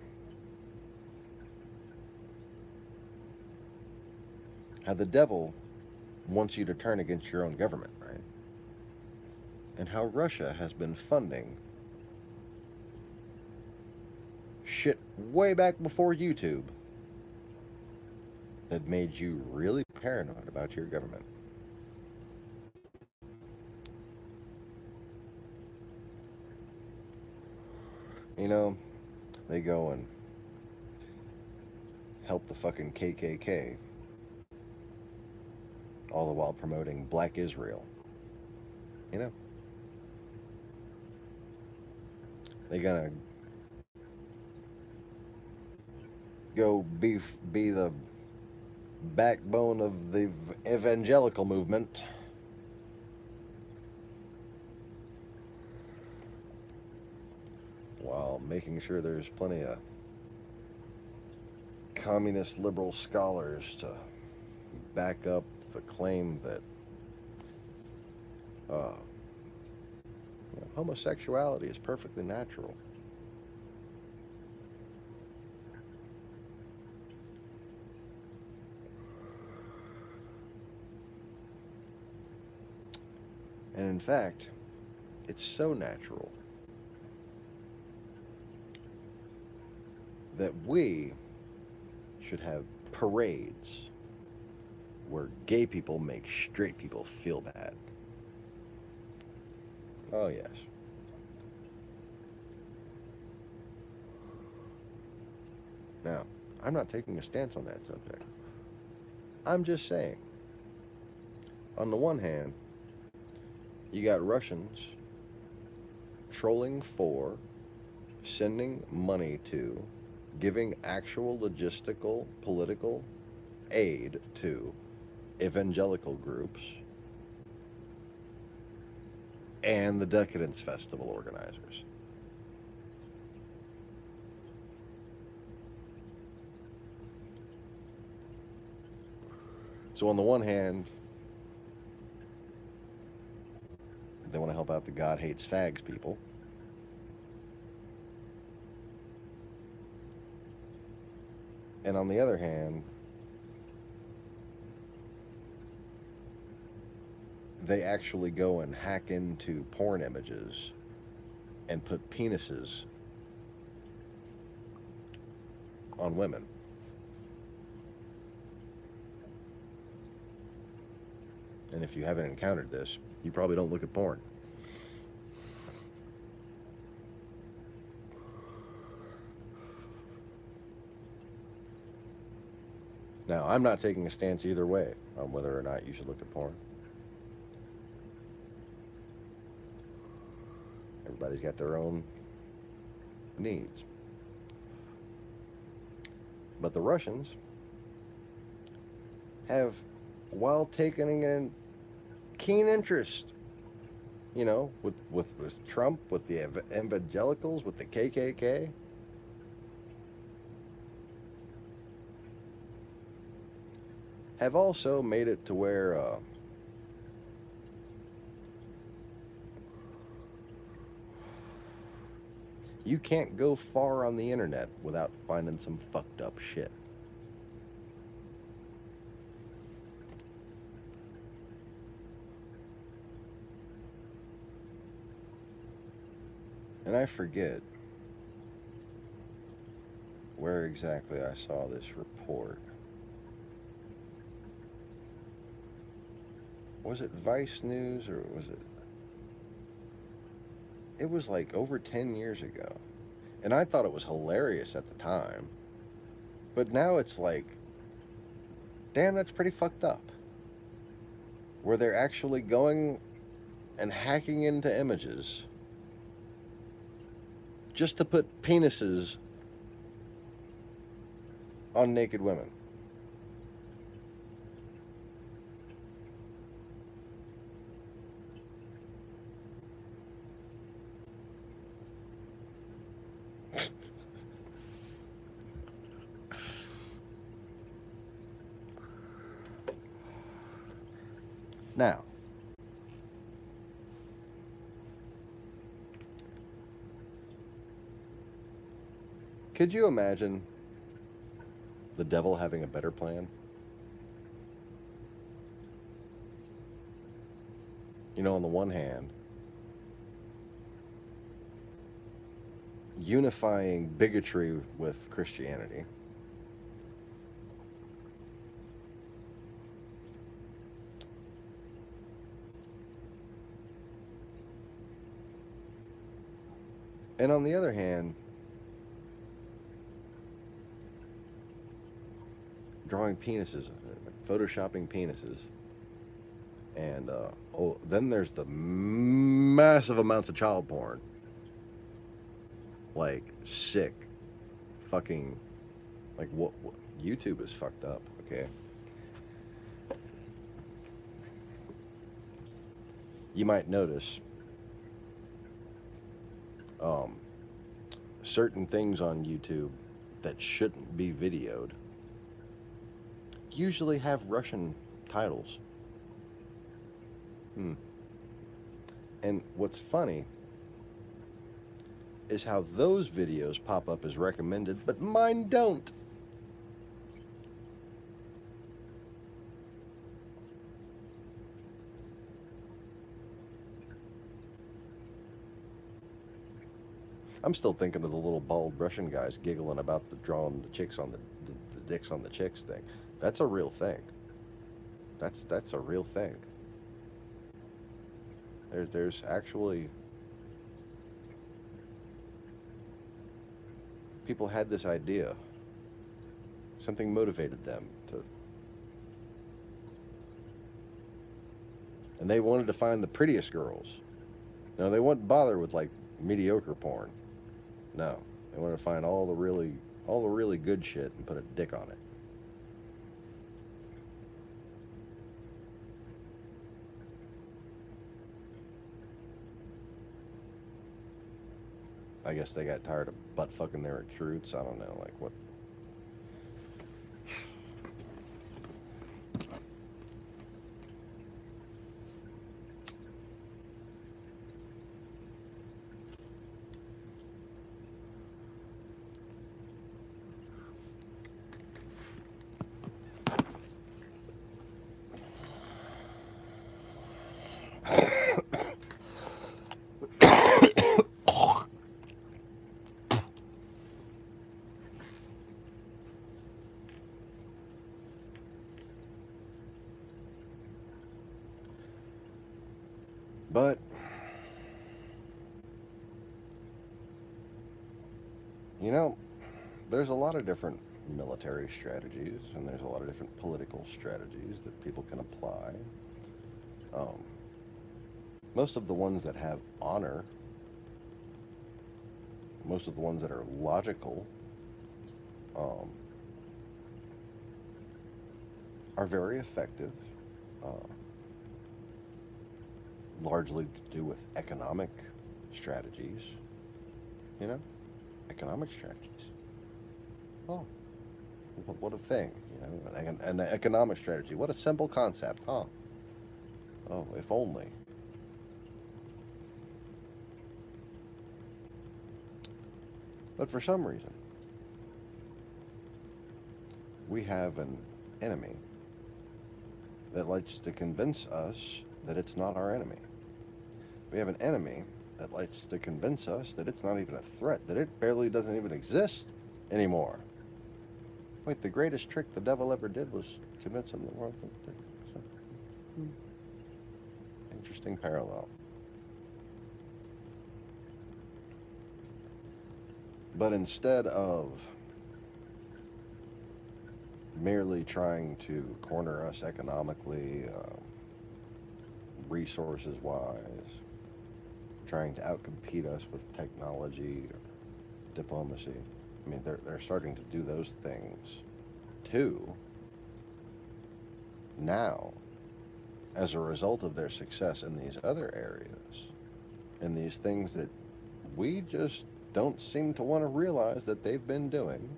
how the devil wants you to turn against your own government, right? And how Russia has been funding shit way back before YouTube that made you really paranoid about your government. You know, they go and help the fucking KKK, all the while promoting Black Israel. You know, they gonna go be the backbone of the evangelical movement, while making sure there's plenty of communist liberal scholars to back up the claim that homosexuality is perfectly natural. And in fact, it's so natural that we should have parades where gay people make straight people feel bad. Oh, yes. Now, I'm not taking a stance on that subject. I'm just saying, on the one hand, you got Russians trolling for, sending money to, giving actual logistical, political aid to evangelical groups and the Decadence Festival organizers. So on the one hand, they want to help out the God hates fags people. And on the other hand, they actually go and hack into porn images and put penises on women. And if you haven't encountered this, you probably don't look at porn. Now, I'm not taking a stance either way on whether or not you should look at porn. Everybody's got their own needs. But the Russians have, while taking a keen interest, with Trump, with the evangelicals, with the KKK, have also made it to where you can't go far on the internet without finding some fucked up shit. And I forget where exactly I saw this report. Was it Vice News or was it? It was like over 10 years ago. And I thought it was hilarious at the time. But now it's like, damn, that's pretty fucked up. Where they're actually going and hacking into images just to put penises on naked women. Now, could you imagine the devil having a better plan? You know, on the one hand, unifying bigotry with Christianity, and on the other hand, drawing penises, photoshopping penises, and then there's the massive amounts of child porn, like sick, fucking, like what YouTube is fucked up. Okay, you might notice um, certain things on YouTube that shouldn't be videoed usually have Russian titles. Hmm. And what's funny is how those videos pop up as recommended, but mine don't. I'm still thinking of the little bald Russian guys giggling about the drawing the chicks on the dicks on the chicks thing. That's a real thing. That's a real thing. There's actually people had this idea. Something motivated them to, and they wanted to find the prettiest girls. No, they wouldn't bother with like mediocre porn. No, they wanted to find all the really good shit and put a dick on it. I guess they got tired of butt fucking their recruits. I don't know, like what. But you know, there's a lot of different military strategies, and there's a lot of different political strategies that people can apply. Um, Most of the ones that have honor, most of the ones that are logical, um, are very effective, uh, largely to do with economic strategies, you know? Economic strategies. Oh, what a thing, you know? An economic strategy. What a simple concept, huh? Oh, if only. But for some reason, we have an enemy that likes to convince us that it's not our enemy. We have an enemy that likes to convince us that it's not even a threat, that it barely doesn't even exist anymore. Wait, the greatest trick the devil ever did was convincing the world that. So, interesting parallel. But instead of merely trying to corner us economically, resources wise, trying to outcompete us with technology or diplomacy, I mean, they're starting to do those things too now as a result of their success in these other areas, in these things that we just don't seem to want to realize that they've been doing.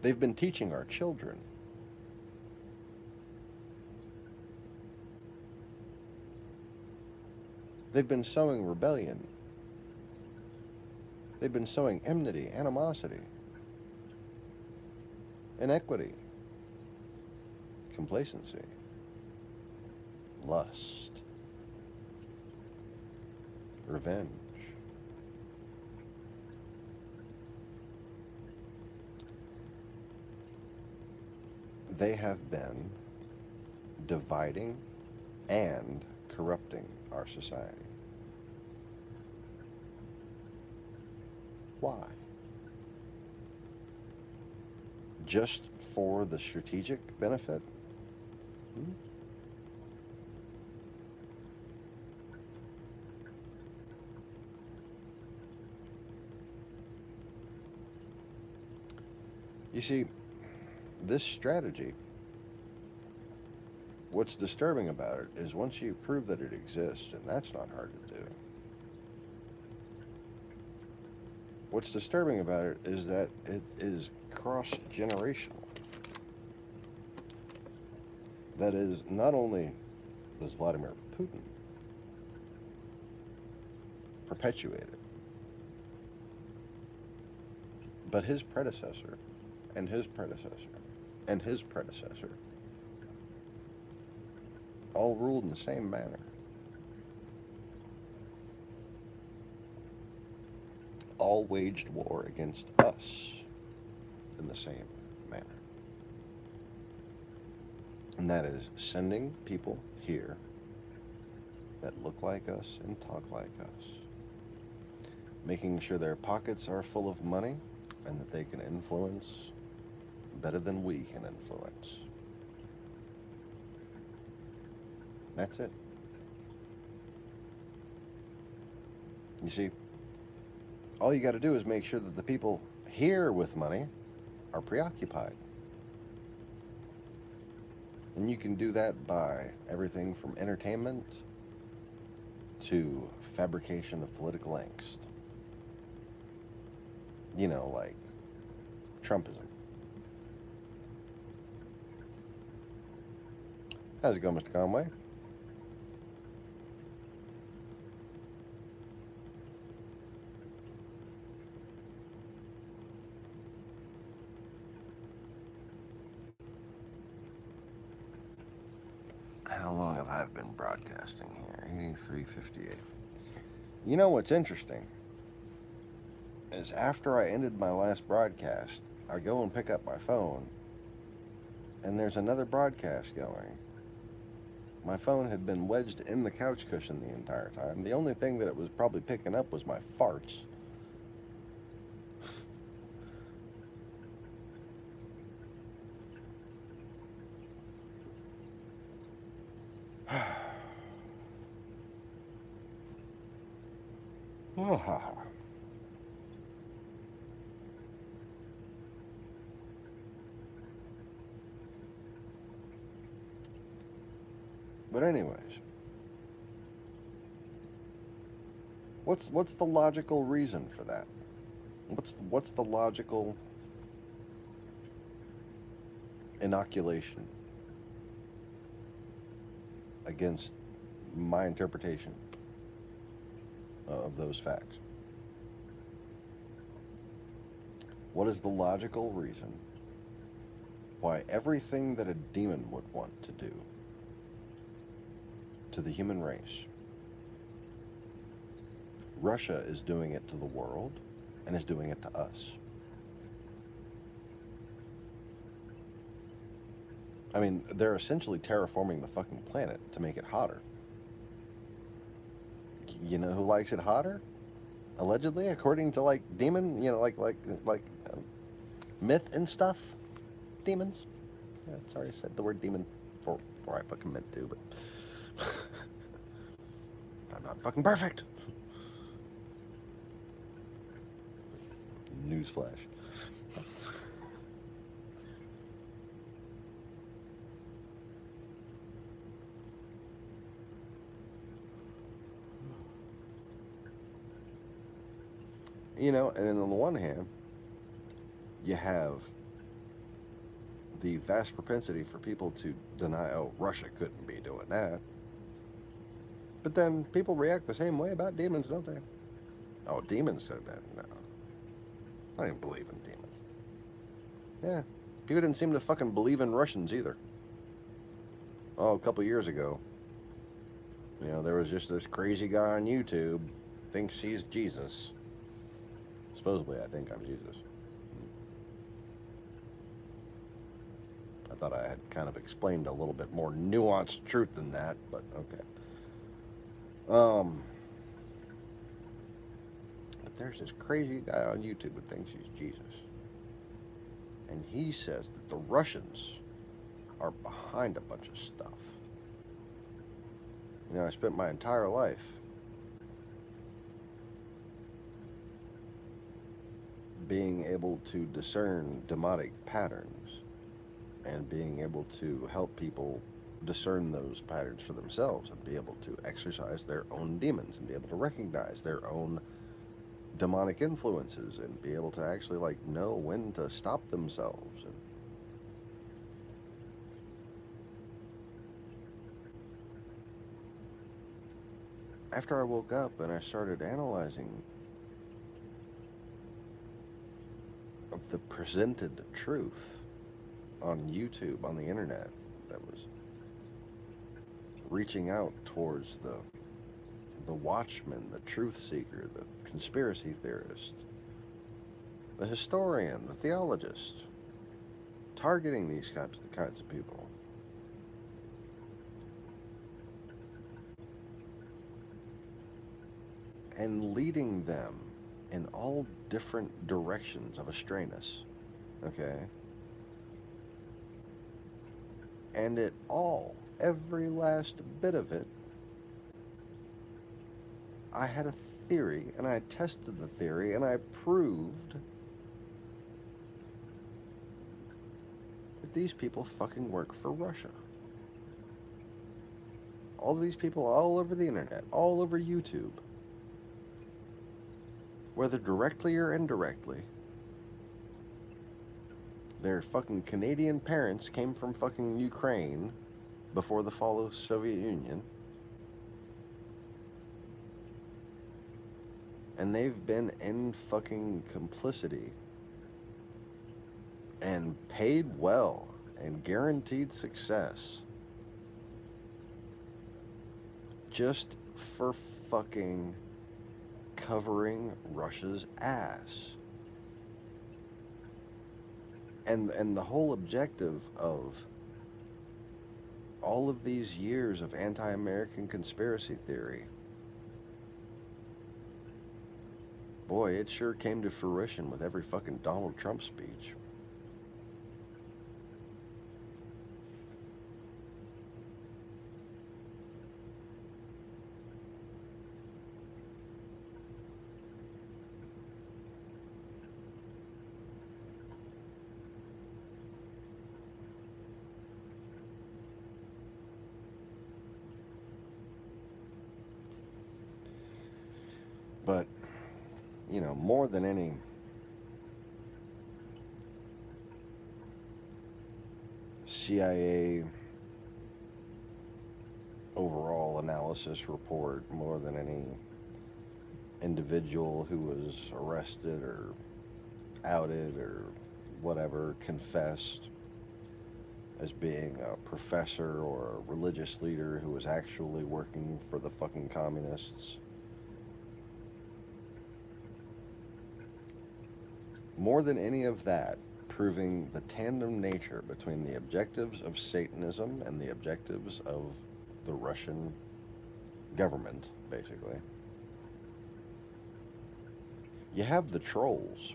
They've been teaching our children. They've been sowing rebellion. They've been sowing enmity, animosity, inequity, complacency, lust, revenge. They have been dividing and corrupting our society. Why? Just for the strategic benefit? You see, this strategy, what's disturbing about it is once you prove that it exists, and that's not hard to do, what's disturbing about it is that it is cross-generational. That is, not only does Vladimir Putin perpetuate it, but his predecessor, and his predecessor, and his predecessor all ruled in the same manner. All waged war against us in the same manner. And that is sending people here that look like us and talk like us, making sure their pockets are full of money and that they can influence better than we can influence. That's it. You see, all you got to do is make sure that the people here with money are preoccupied. And you can do that by everything from entertainment to fabrication of political angst. You know, like Trumpism. How's it going, Mr. Conway? How long have I been broadcasting here? 83:58. You know what's interesting is after I ended my last broadcast, I go and pick up my phone, and there's another broadcast going. My phone had been wedged in the couch cushion the entire time. The only thing that it was probably picking up was my farts. But anyways, what's the logical reason for that? What's the logical inoculation against my interpretation of those facts? What is the logical reason why everything that a demon would want to do to the human race Russia is doing it to the world and is doing it to us. I mean, they're essentially terraforming the fucking planet to make it hotter. You know who likes it hotter? Allegedly, according to like demon, myth and stuff. Demons. Yeah, sorry, I said the word demon before I fucking meant to, but I'm not fucking perfect. Newsflash. You know, and then on the one hand, you have the vast propensity for people to deny, oh, Russia couldn't be doing that. But then people react the same way about demons, don't they? Oh, demons said that. No. I don't even believe in demons. Yeah. People didn't seem to fucking believe in Russians either. Oh, a couple years ago, you know, there was just this crazy guy on YouTube, thinks he's Jesus. Supposedly, I think I'm Jesus. I thought I had kind of explained a little bit more nuanced truth than that, but okay. But there's this crazy guy on YouTube that thinks he's Jesus. And he says that the Russians are behind a bunch of stuff. You know, I spent my entire life being able to discern demonic patterns and being able to help people discern those patterns for themselves and be able to exercise their own demons and be able to recognize their own demonic influences and be able to actually like know when to stop themselves. And after I woke up and I started analyzing of the presented truth on YouTube, on the internet, that was reaching out towards the watchman, the truth seeker, the conspiracy theorist, the historian, the theologist, targeting these kinds of people. And leading them in all different directions of astrayness, okay? And it all, every last bit of it, I had a theory, and I tested the theory, and I proved that these people fucking work for Russia. All these people all over the internet, all over YouTube, whether directly or indirectly, their fucking Canadian parents came from fucking Ukraine before the fall of the Soviet Union. And they've been in fucking complicity and paid well and guaranteed success just for fucking covering Russia's ass. And the whole objective of all of these years of anti-American conspiracy theory, boy, it sure came to fruition with every fucking Donald Trump speech. But, you know, more than any CIA overall analysis report, more than any individual who was arrested or outed or whatever confessed as being a professor or a religious leader who was actually working for the fucking communists, more than any of that, proving the tandem nature between the objectives of Satanism and the objectives of the Russian government, basically. You have the trolls.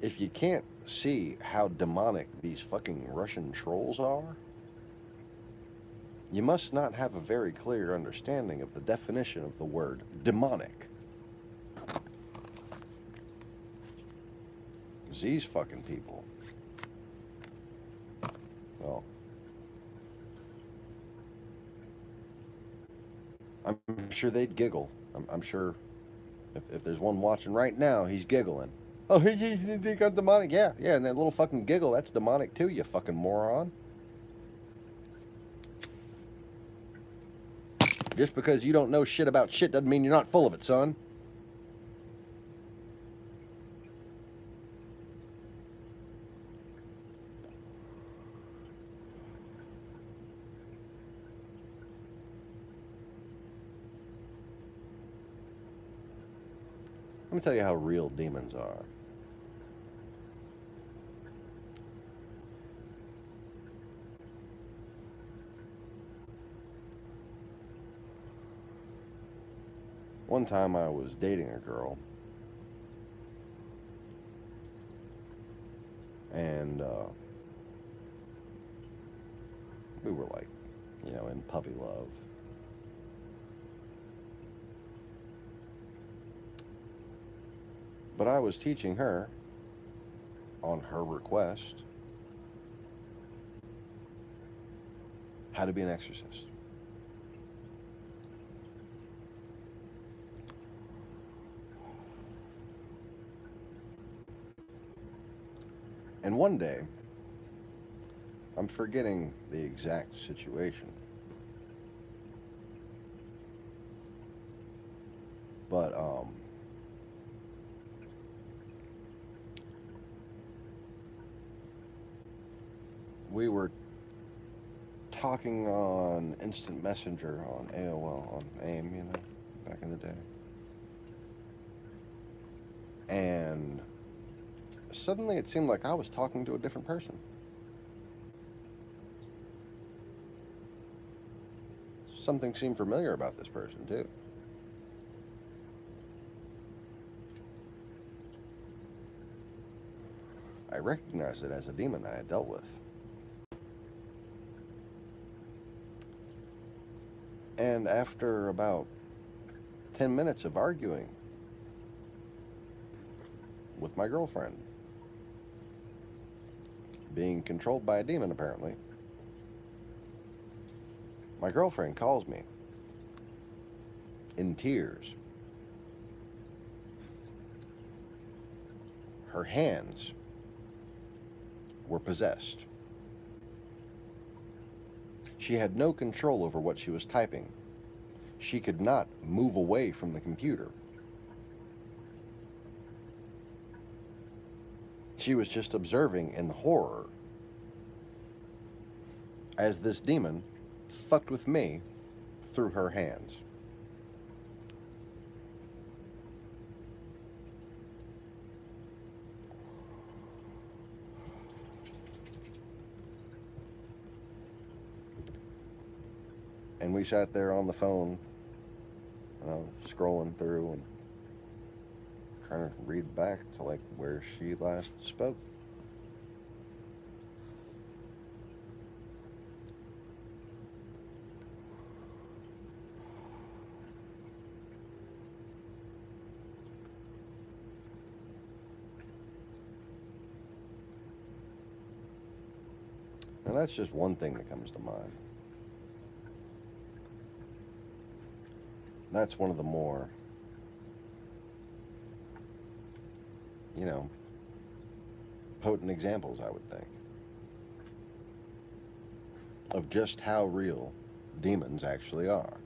If you can't see how demonic these fucking Russian trolls are, you must not have a very clear understanding of the definition of the word demonic. Because these fucking people, well, I'm sure they'd giggle. I'm sure if there's one watching right now, he's giggling. Oh, he got demonic. Yeah, and that little fucking giggle, that's demonic too, you fucking moron. Just because you don't know shit about shit doesn't mean you're not full of it, son. Let me tell you how real demons are. One time I was dating a girl, and we were like, in puppy love. But I was teaching her, on her request, how to be an exorcist. And one day, I'm forgetting the exact situation, but we were talking on Instant Messenger on AOL, on AIM, back in the day. And suddenly it seemed like I was talking to a different person. Something seemed familiar about this person, too. I recognized it as a demon I had dealt with. And after about 10 minutes of arguing with my girlfriend, being controlled by a demon apparently, my girlfriend calls me in tears. Her hands were possessed. She had no control over what she was typing. She could not move away from the computer. She was just observing in horror as this demon fucked with me through her hands. And we sat there on the phone, scrolling through and trying to read back to like where she last spoke. And that's just one thing that comes to mind. That's one of the more, potent examples, I would think, of just how real demons actually are.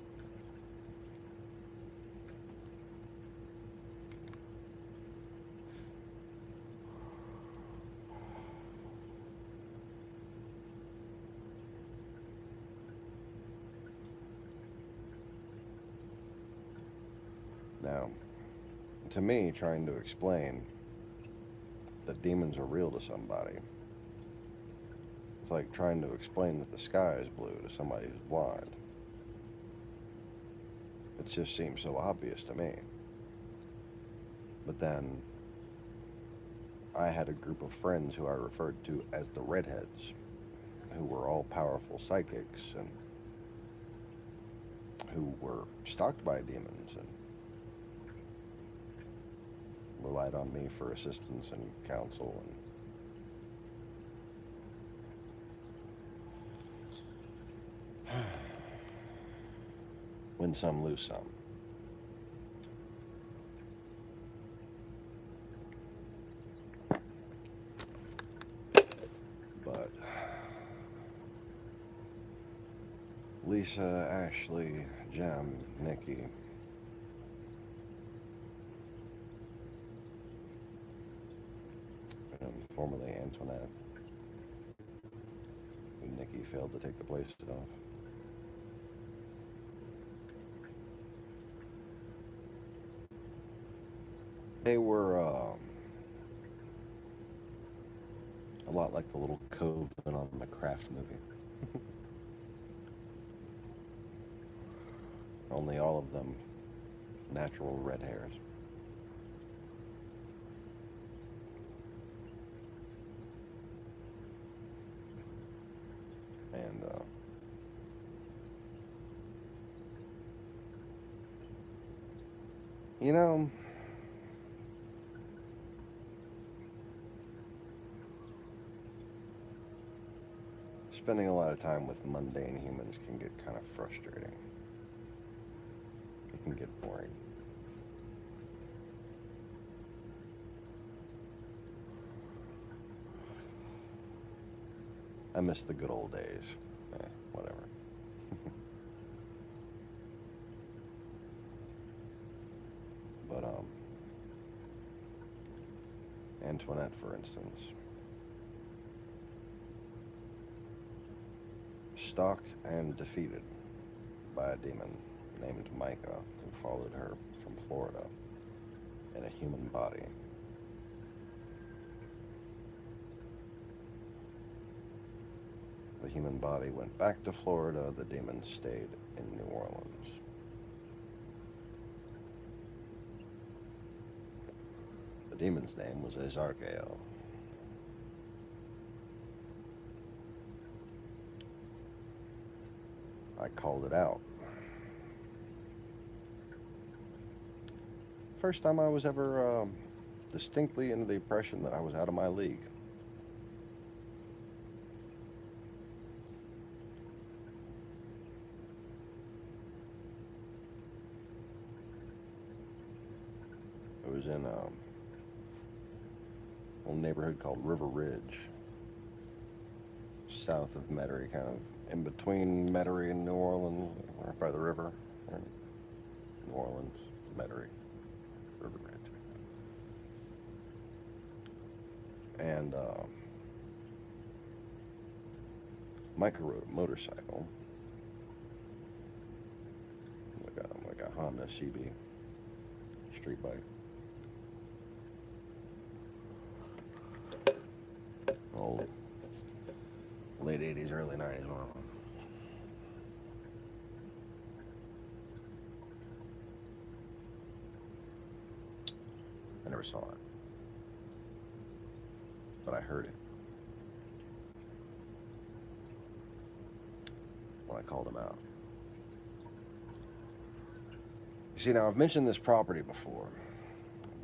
Now, to me, trying to explain that demons are real to somebody, it's like trying to explain that the sky is blue to somebody who's blind. It just seems so obvious to me. But then I had a group of friends who I referred to as the redheads, who were all powerful psychics and who were stalked by demons and relied on me for assistance and counsel. And win some, lose some. But Lisa, Ashley, Jem, Nikki, and formerly Antoinette, who Nikki failed to take the place of. They were a lot like the little coven on the Craft movie. Only all of them natural red hairs. And you know, spending a lot of time with mundane humans can get kind of frustrating. It can get boring. I miss the good old days. Whatever. But Antoinette, for instance, stalked and defeated by a demon named Micah, who followed her from Florida in a human body. The human body went back to Florida. The demon stayed in New Orleans. The demon's name was Azargael. I called it out. First time I was ever distinctly in the impression that I was out of my league. It was in a little neighborhood called River Ridge, south of Metairie, kind of in between Metairie and New Orleans, right by the river. Right? New Orleans, Metairie, River Ridge. And Micah rode a motorcycle, like a Honda CB, street bike. Old late 80s, early 90s model. I never saw it, but I heard it when I called him out. You see, now I've mentioned this property before.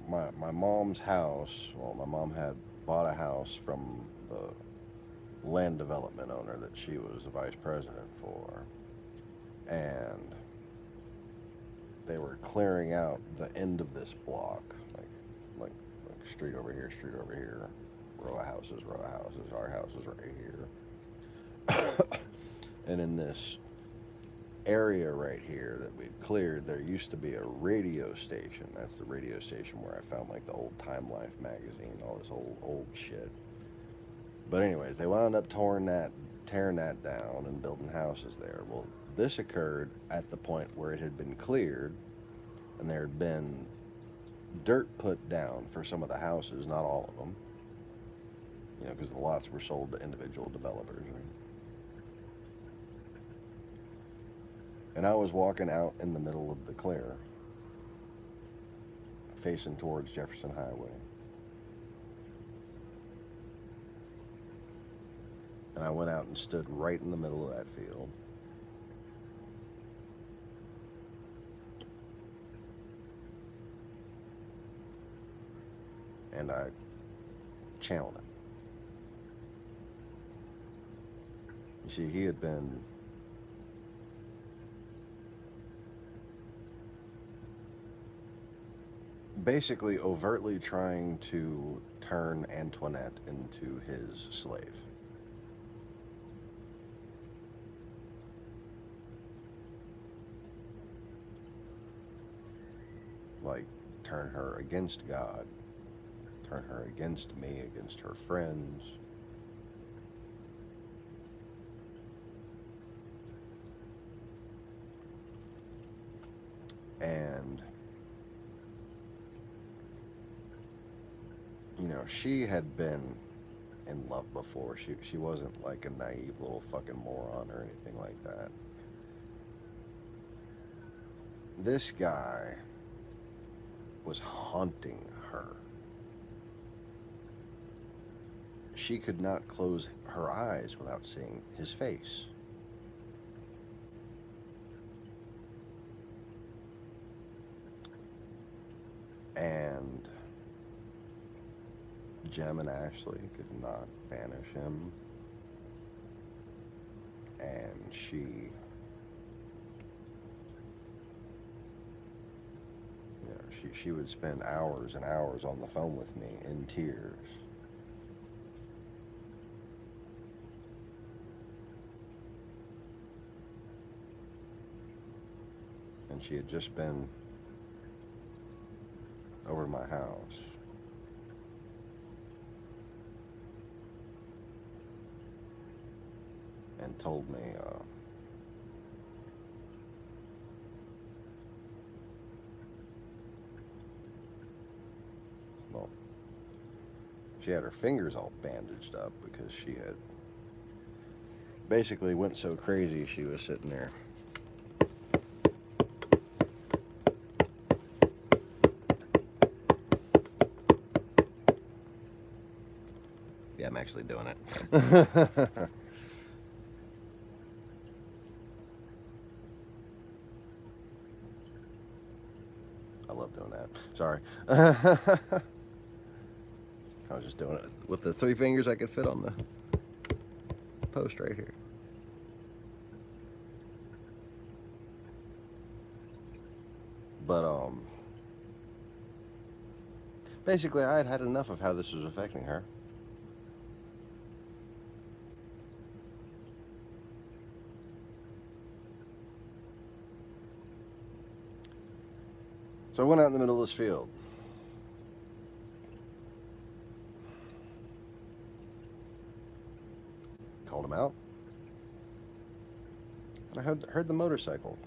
My mom's house, well, my mom had bought a house from the land development owner that she was the vice president for, and they were clearing out the end of this block, like street over here, row of houses, our house is right here. And in this area right here that we'd cleared, there used to be a radio station. That's the radio station where I found like the old Time Life magazine, all this old shit. But anyways, they wound up tearing that down and building houses there. Well, this occurred at the point where it had been cleared, and there had been dirt put down for some of the houses, not all of them, because the lots were sold to individual developers, right? And I was walking out in the middle of the clear, facing towards Jefferson Highway. And I went out and stood right in the middle of that field. And I channeled him. You see, he had been basically overtly trying to turn Antoinette into his slave. Like, turn her against God, turn her against me, against her friends. And, she had been in love before. She wasn't like a naive little fucking moron or anything like that. This guy was haunting her. She could not close her eyes without seeing his face. And Jem and Ashley could not banish him. And she would spend hours and hours on the phone with me in tears. And she had just been over to my house. And told me, well, she had her fingers all bandaged up because she had basically went so crazy she was sitting there. Yeah, I'm actually doing it. I love doing that. Sorry. I was just doing it with the 3 fingers I could fit on the post right here. But, basically I had had enough of how this was affecting her. So I went out in the middle of this field. Called him out. And I heard the motorcycle.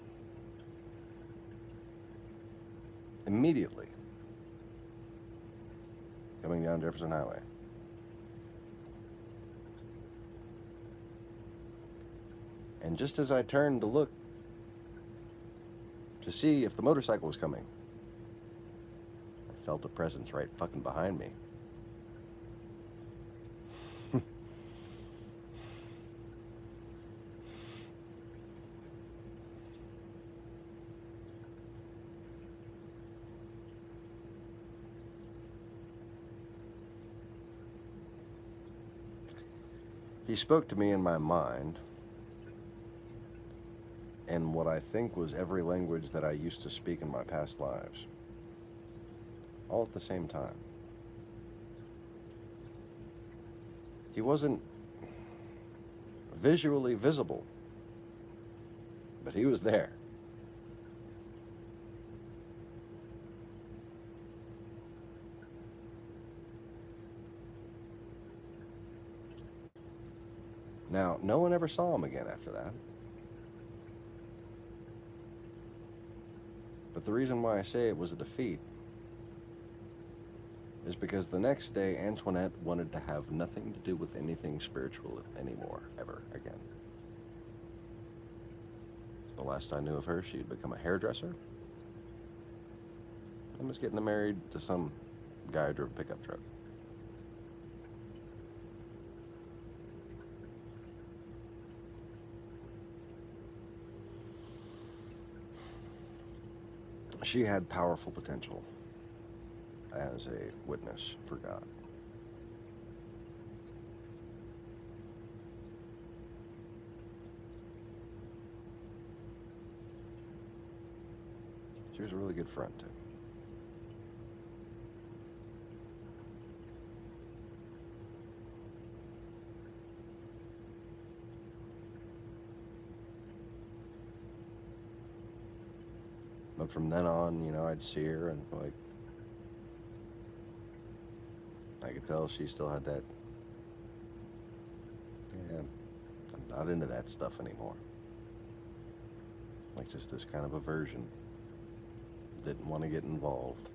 Immediately. Coming down Jefferson Highway. And just as I turned to look to see if the motorcycle was coming, I felt a presence right fucking behind me. He spoke to me in my mind in what I think was every language that I used to speak in my past lives, all at the same time. He wasn't visually visible, but he was there. Now, no one ever saw him again after that. But the reason why I say it was a defeat is because the next day Antoinette wanted to have nothing to do with anything spiritual anymore, ever again. The last I knew of her, she'd become a hairdresser and was getting married to some guy who drove a pickup truck. She had powerful potential as a witness for God. She was a really good friend, too. But from then on, I'd see her and, like, I could tell she still had that, yeah, I'm not into that stuff anymore. Like, just this kind of aversion. Didn't want to get involved.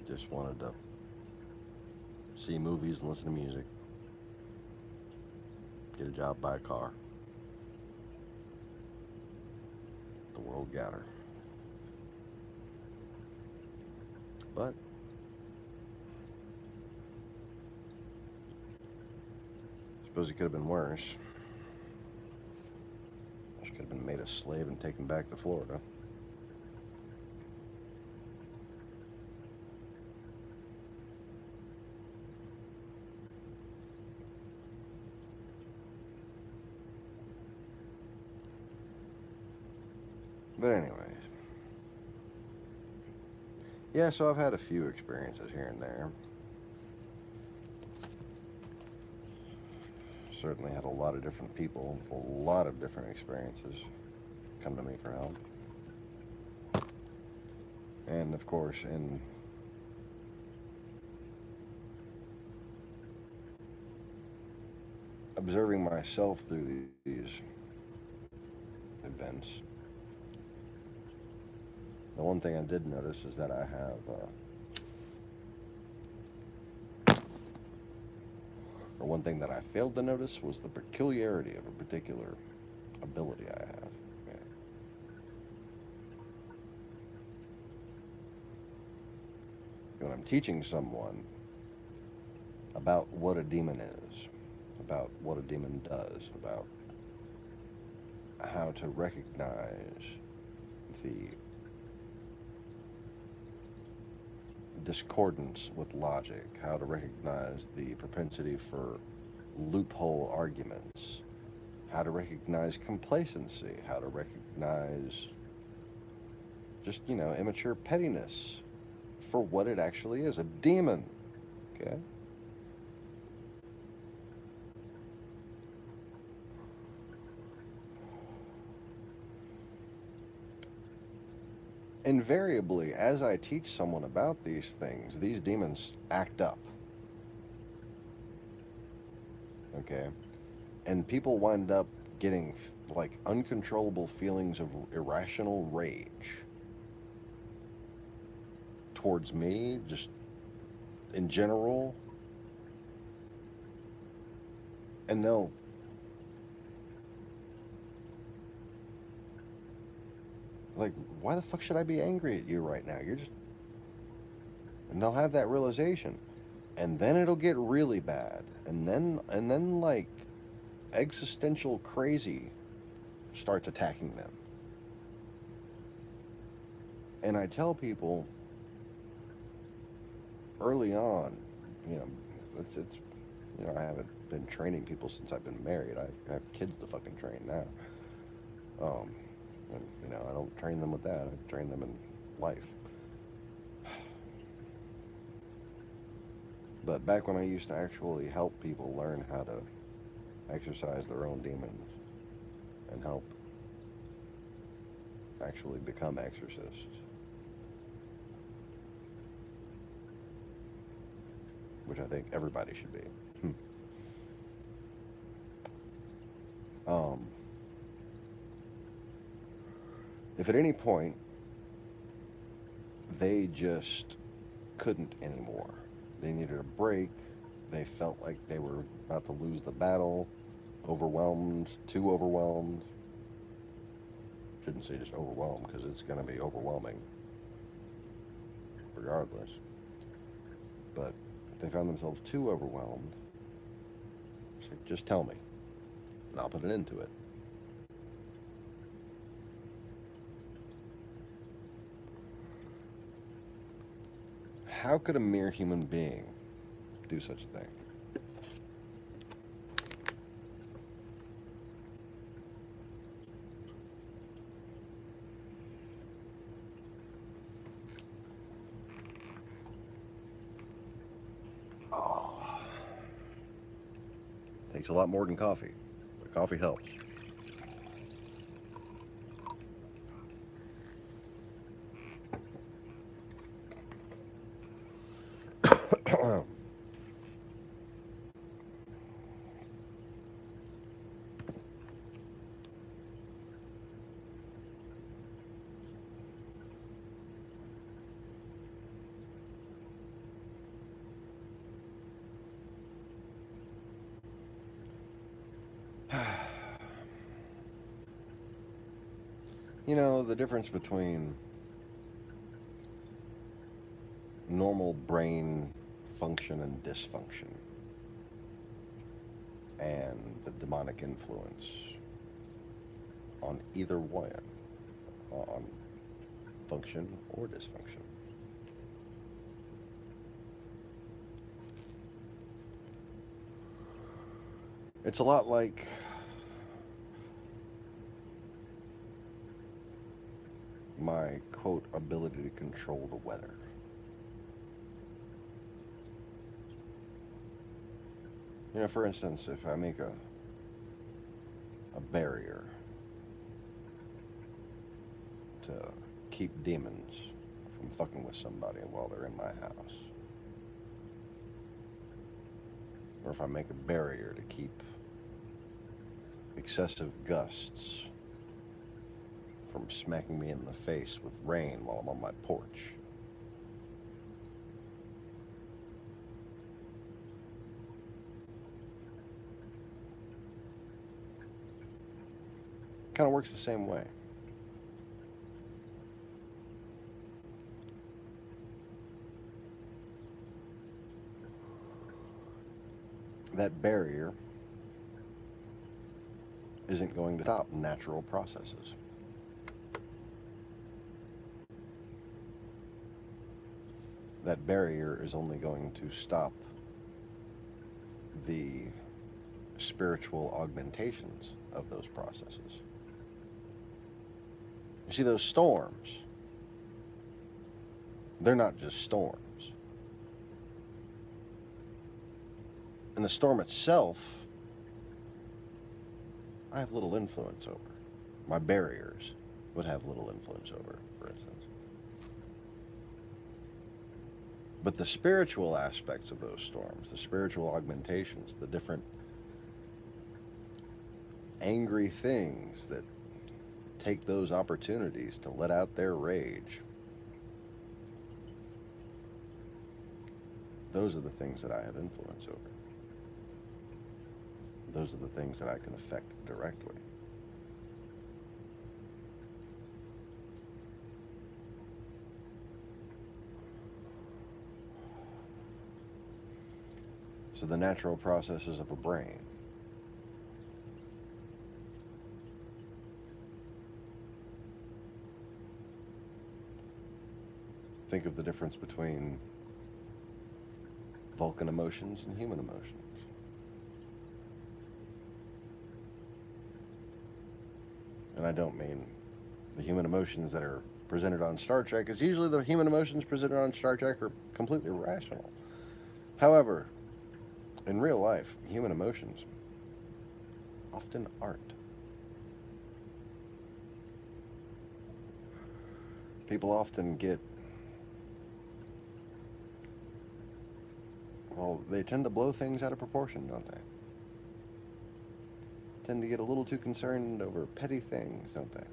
Just wanted to see movies and listen to music. Get a job, buy a car. The world got her. But I suppose it could have been worse. She could have been made a slave and taken back to Florida. But anyways. Yeah, so I've had a few experiences here and there. Certainly had a lot of different people, a lot of different experiences come to me for help. And of course, in observing myself through these events, the one thing I did notice is that I have, or one thing that I failed to notice was the peculiarity of a particular ability I have. Okay. When I'm teaching someone about what a demon is, about what a demon does, about how to recognize the discordance with logic, how to recognize the propensity for loophole arguments, how to recognize complacency, how to recognize just, immature pettiness for what it actually is, a demon, okay? Invariably, as I teach someone about these things, these demons act up. Okay? And people wind up getting like uncontrollable feelings of irrational rage towards me, just in general. And they'll like, why the fuck should I be angry at you right now? And they'll have that realization. And then it'll get really bad. And then like existential crazy starts attacking them. And I tell people early on, you know, it's I haven't been training people since I've been married. I have kids to fucking train now. And I don't train them with that. I train them in life. But back when I used to actually help people learn how to exercise their own demons and help actually become exorcists, which I think everybody should be. um, If at any point they just couldn't anymore, they needed a break, they felt like they were about to lose the battle, overwhelmed, too overwhelmed. Shouldn't say just overwhelmed because it's going to be overwhelming regardless. But if they found themselves too overwhelmed, it's like, just tell me, and I'll put an end to it. How could a mere human being do such a thing? Oh, takes a lot more than coffee, but coffee helps. You know, the difference between normal brain function and dysfunction and the demonic influence on either one, on function or dysfunction. It's a lot like my quote ability to control the weather. You know, for instance, if I make a barrier to keep demons from fucking with somebody while they're in my house, or if I make a barrier to keep excessive gusts from smacking me in the face with rain while I'm on my porch. Kind of works the same way. That barrier isn't going to stop natural processes. That barrier is only going to stop the spiritual augmentations of those processes. You see, those storms, they're not just storms. And the storm itself, I have little influence over. My barriers would have little influence over, for instance. But the spiritual aspects of those storms, the spiritual augmentations, the different angry things that take those opportunities to let out their rage, those are the things that I have influence over. Those are the things that I can affect directly. So the natural processes of a brain. Think of the difference between Vulcan emotions and human emotions. And I don't mean the human emotions that are presented on Star Trek, because usually the human emotions presented on Star Trek are completely rational. However, in real life, human emotions often aren't. People often get, well, they tend to blow things out of proportion, don't they? Tend to get a little too concerned over petty things, don't they?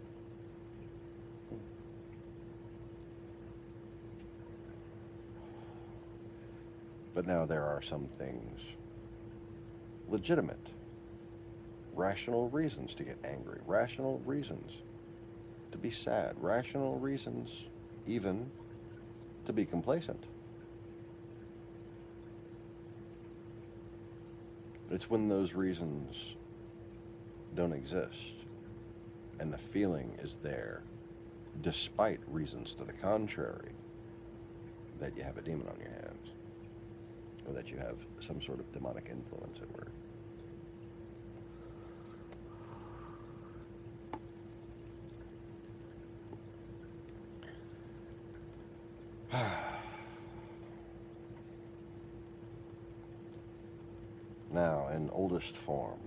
But now there are some things legitimate, rational reasons to get angry, rational reasons to be sad, rational reasons even to be complacent. It's when those reasons don't exist and the feeling is there despite reasons to the contrary that you have a demon on your hands or that you have some sort of demonic influence at work. Now, in oldest form,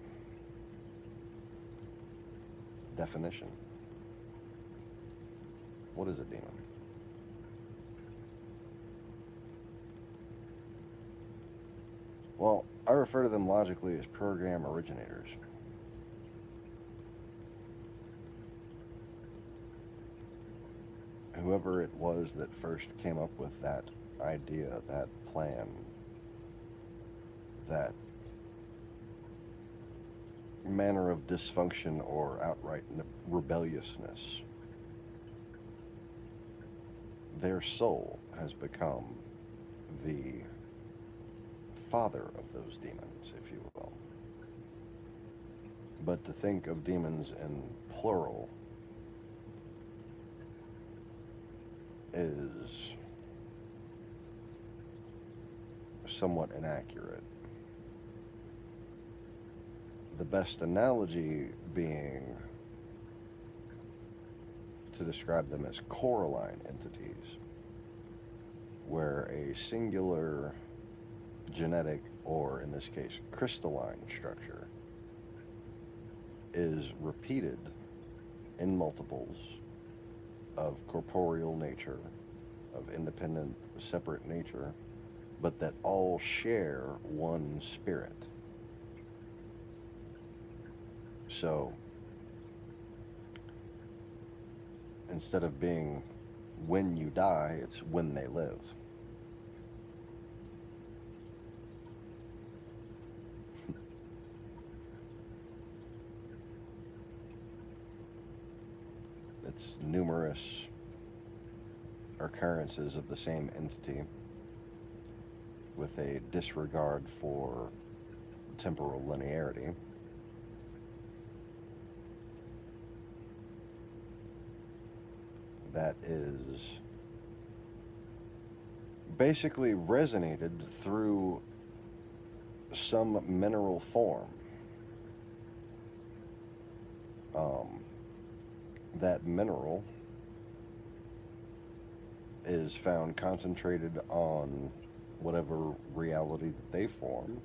definition. What is a demon? Well, I refer to them logically as program originators. Whoever it was that first came up with that idea, that plan, that manner of dysfunction or outright rebelliousness, their soul has become the father of those demons, if you will. But to think of demons in plural is somewhat inaccurate. The best analogy being to describe them as coralline entities, where a singular genetic, or in this case, crystalline structure is repeated in multiples of corporeal nature, of independent, separate nature, but that all share one spirit. So, instead of being when you die, it's when they live. It's numerous occurrences of the same entity with a disregard for temporal linearity. That is basically resonated through some mineral form. That mineral is found concentrated on whatever reality that they formed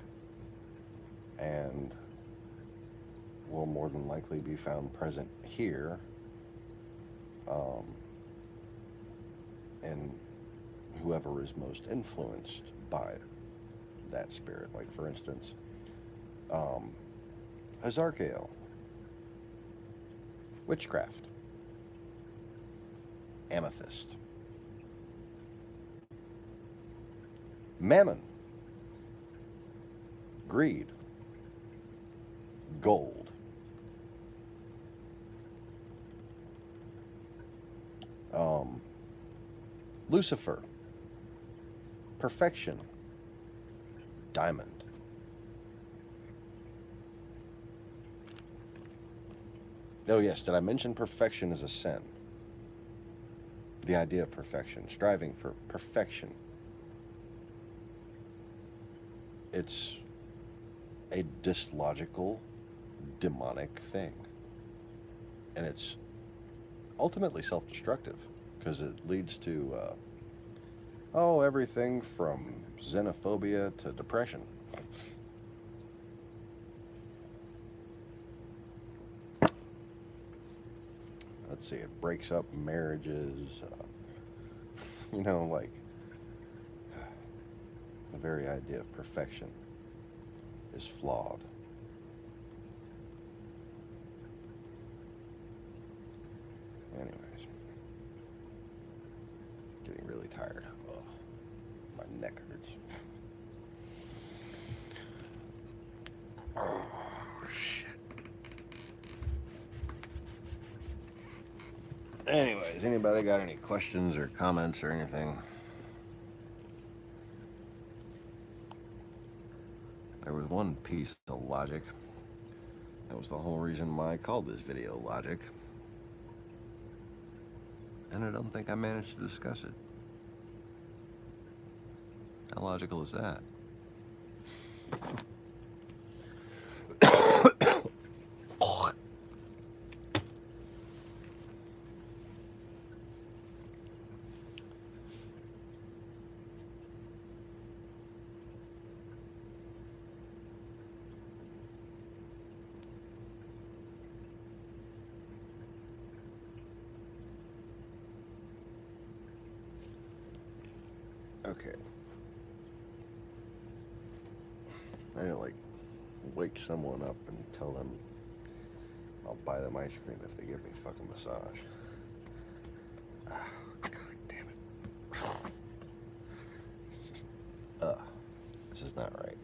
and will more than likely be found present here, and whoever is most influenced by that spirit. Like, for instance, Hazarkael, witchcraft, amethyst, mammon, greed, gold, Lucifer, perfection, diamond. Oh yes, did I mention perfection is a sin? The idea of perfection, striving for perfection. It's a dyslogical, demonic thing. And it's ultimately self-destructive, because it leads to, everything from xenophobia to depression. Let's see, it breaks up marriages, like the very idea of perfection is flawed. Anyways, getting really tired. Ugh, my neck hurts. Oh, shit. Anyways, anybody got any questions or comments or anything? There was one piece of logic. That was the whole reason why I called this video Logic. And I don't think I managed to discuss it. How logical is that? Okay. I need to, like, wake someone up and tell them I'll buy them ice cream if they give me a fucking massage. Ah, God damn it. It's just, this is not right.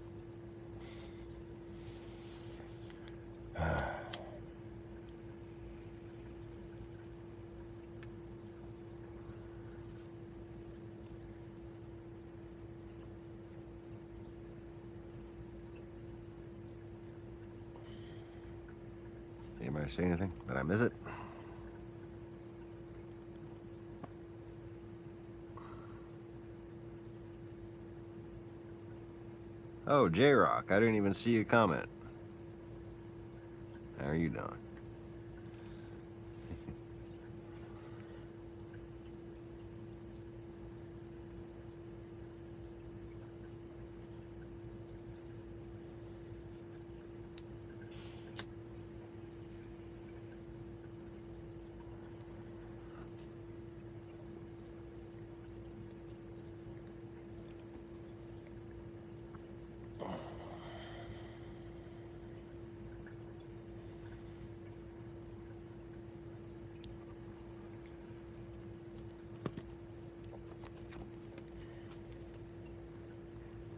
Anybody say anything? Did I miss it? Oh, J-Rock, I didn't even see a comment. How are you doing?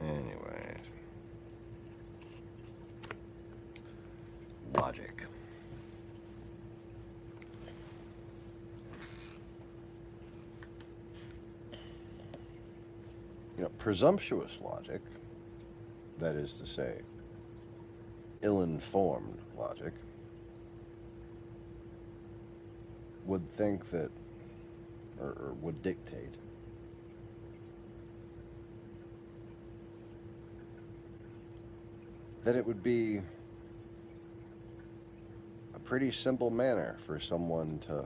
Anyways. Logic. You know, presumptuous logic, that is to say, ill-informed logic, would think that, or would dictate that it would be a pretty simple manner for someone to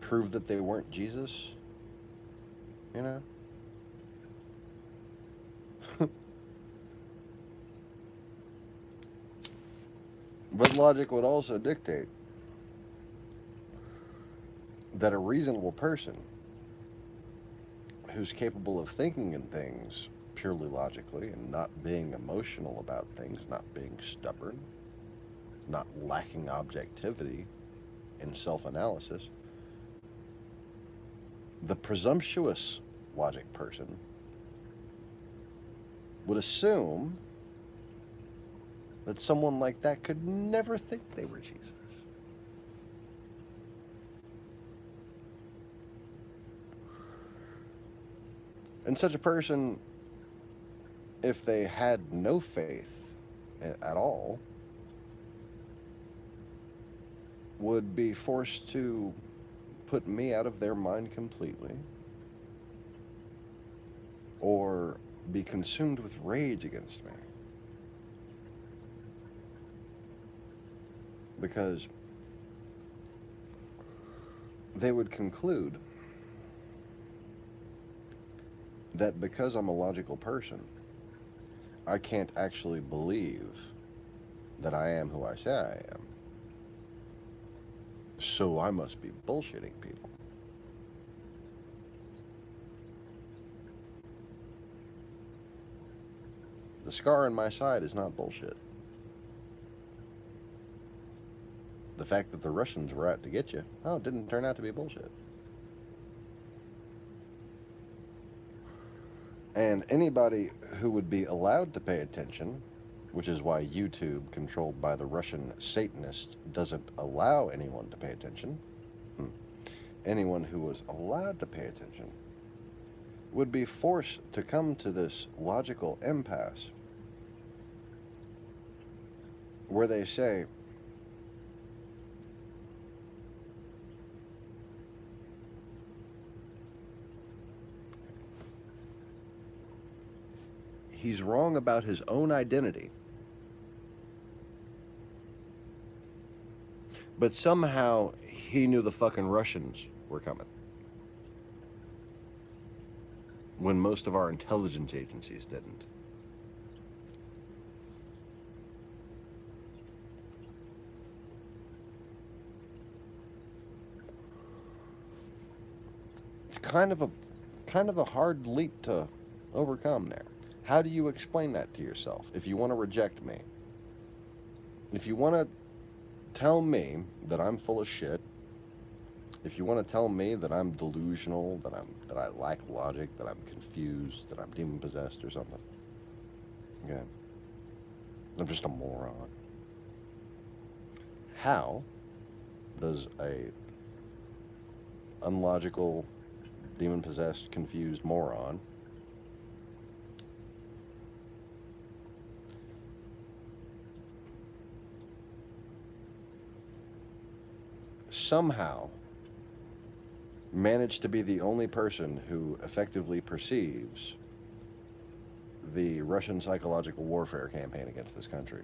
prove that they weren't Jesus, you know? But logic would also dictate that a reasonable person who's capable of thinking in things purely logically and not being emotional about things, not being stubborn, not lacking objectivity and self-analysis, the presumptuous logic person would assume that someone like that could never think they were Jesus. And such a person, if they had no faith at all, would be forced to put me out of their mind completely, or be consumed with rage against me. Because they would conclude that because I'm a logical person, I can't actually believe that I am who I say I am. So I must be bullshitting people. The scar on my side is not bullshit. The the fact that the Russians were out to get you, oh, it didn't turn out to be bullshit. And anybody who would be allowed to pay attention, which is why YouTube, controlled by the Russian Satanists, doesn't allow anyone to pay attention, anyone who was allowed to pay attention would be forced to come to this logical impasse where they say, he's wrong about his own identity, but somehow he knew the fucking Russians were coming, when most of our intelligence agencies didn't. It's kind of a hard leap to overcome there. How do you explain that to yourself if you want to reject me? If you want to tell me that I'm full of shit, if you want to tell me that I'm delusional, that I lack logic, that I'm confused, that I'm demon possessed or something, okay, I'm just a moron. How does a unlogical, demon possessed, confused moron somehow manage to be the only person who effectively perceives the Russian psychological warfare campaign against this country?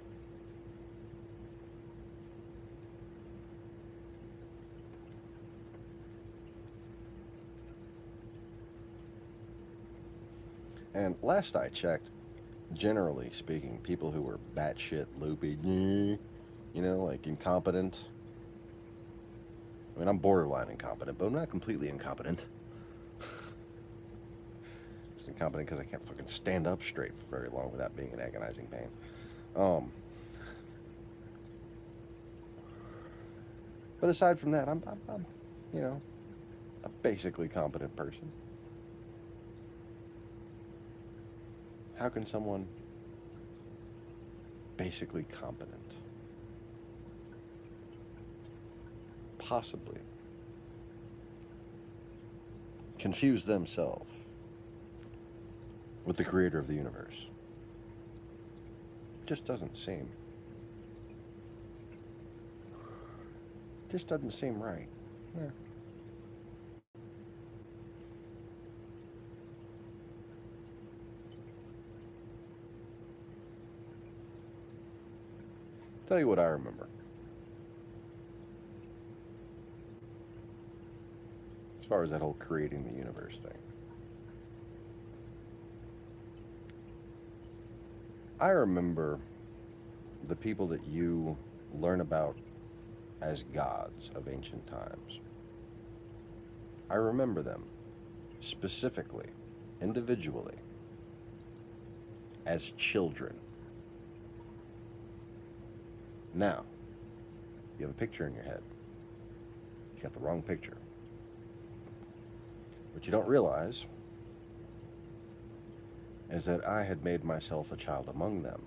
And last I checked, generally speaking, people who were batshit loopy, like incompetent. I mean, I'm borderline incompetent, but I'm not completely incompetent. Just incompetent because I can't fucking stand up straight for very long without being in agonizing pain. But aside from that, I'm a basically competent person. How can someone basically competent possibly confuse themselves with the creator of the universe? Just doesn't seem. Just doesn't seem right. Yeah. Tell you what I remember. As far as that whole creating the universe thing. I remember the people that you learn about as gods of ancient times. I remember them specifically, individually, as children. Now, you have a picture in your head. You got the wrong picture. What you don't realize is that I had made myself a child among them.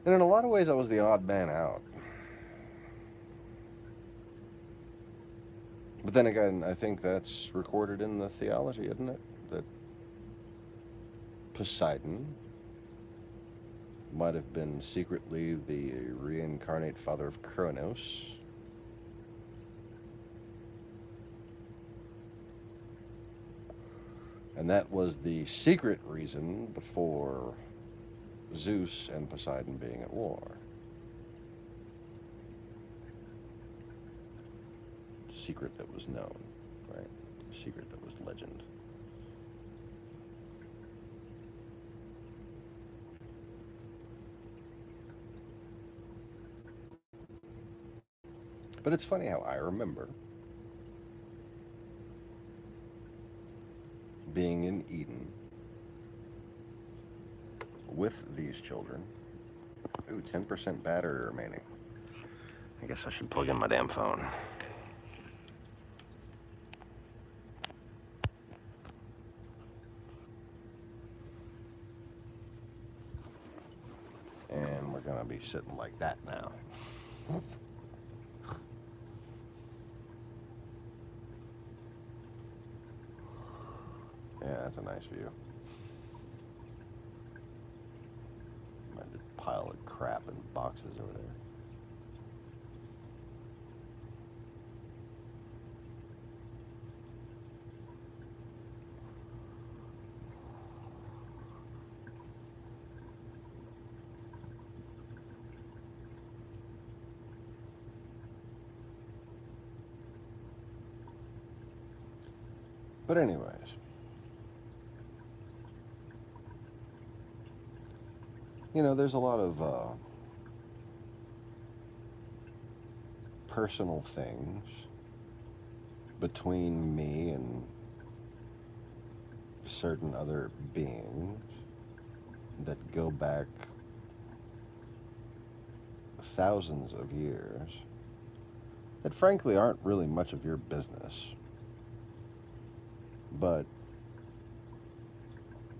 And in a lot of ways, I was the odd man out. But then again, I think that's recorded in the theology, isn't it? That Poseidon might have been secretly the reincarnate father of Kronos. And that was the secret reason for Zeus and Poseidon being at war. The secret that was known, right? The secret that was legend. But it's funny how I remember being in Eden with these children. Ooh, 10% battery remaining. I guess I should plug in my damn phone. And we're gonna be sitting like that now. Yeah, that's a nice view. A pile of crap and boxes over there. But anyways, you know, there's a lot of personal things between me and certain other beings that go back thousands of years that frankly aren't really much of your business. But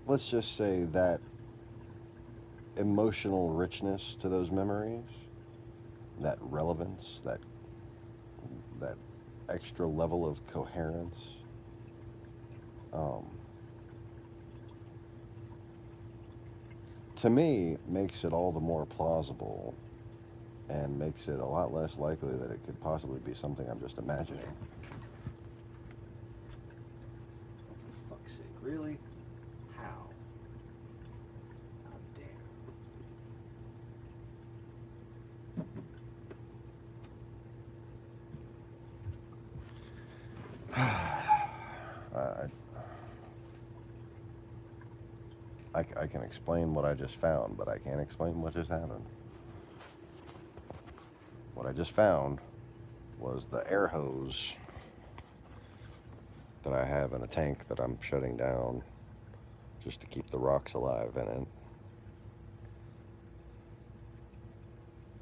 let's just say that emotional richness to those memories, that relevance, that extra level of coherence, to me makes it all the more plausible and makes it a lot less likely that it could possibly be something I'm just imagining. For fuck's sake, really? How? Oh, damn. I can explain what I just found, but I can't explain what just happened. What I just found was the air hose that I have in a tank that I'm shutting down just to keep the rocks alive in it,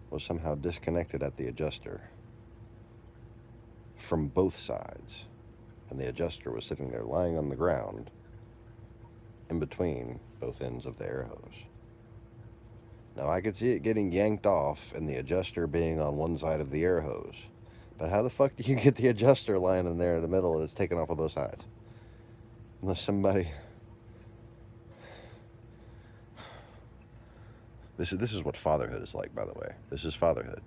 was somehow disconnected at the adjuster from both sides, and the adjuster was sitting there lying on the ground in between both ends of the air hose. Now I could see it getting yanked off and the adjuster being on one side of the air hose, but how the fuck do you get the adjuster lying in there in the middle and it's taken off of both sides? Unless somebody... This is what fatherhood is like, by the way. This is fatherhood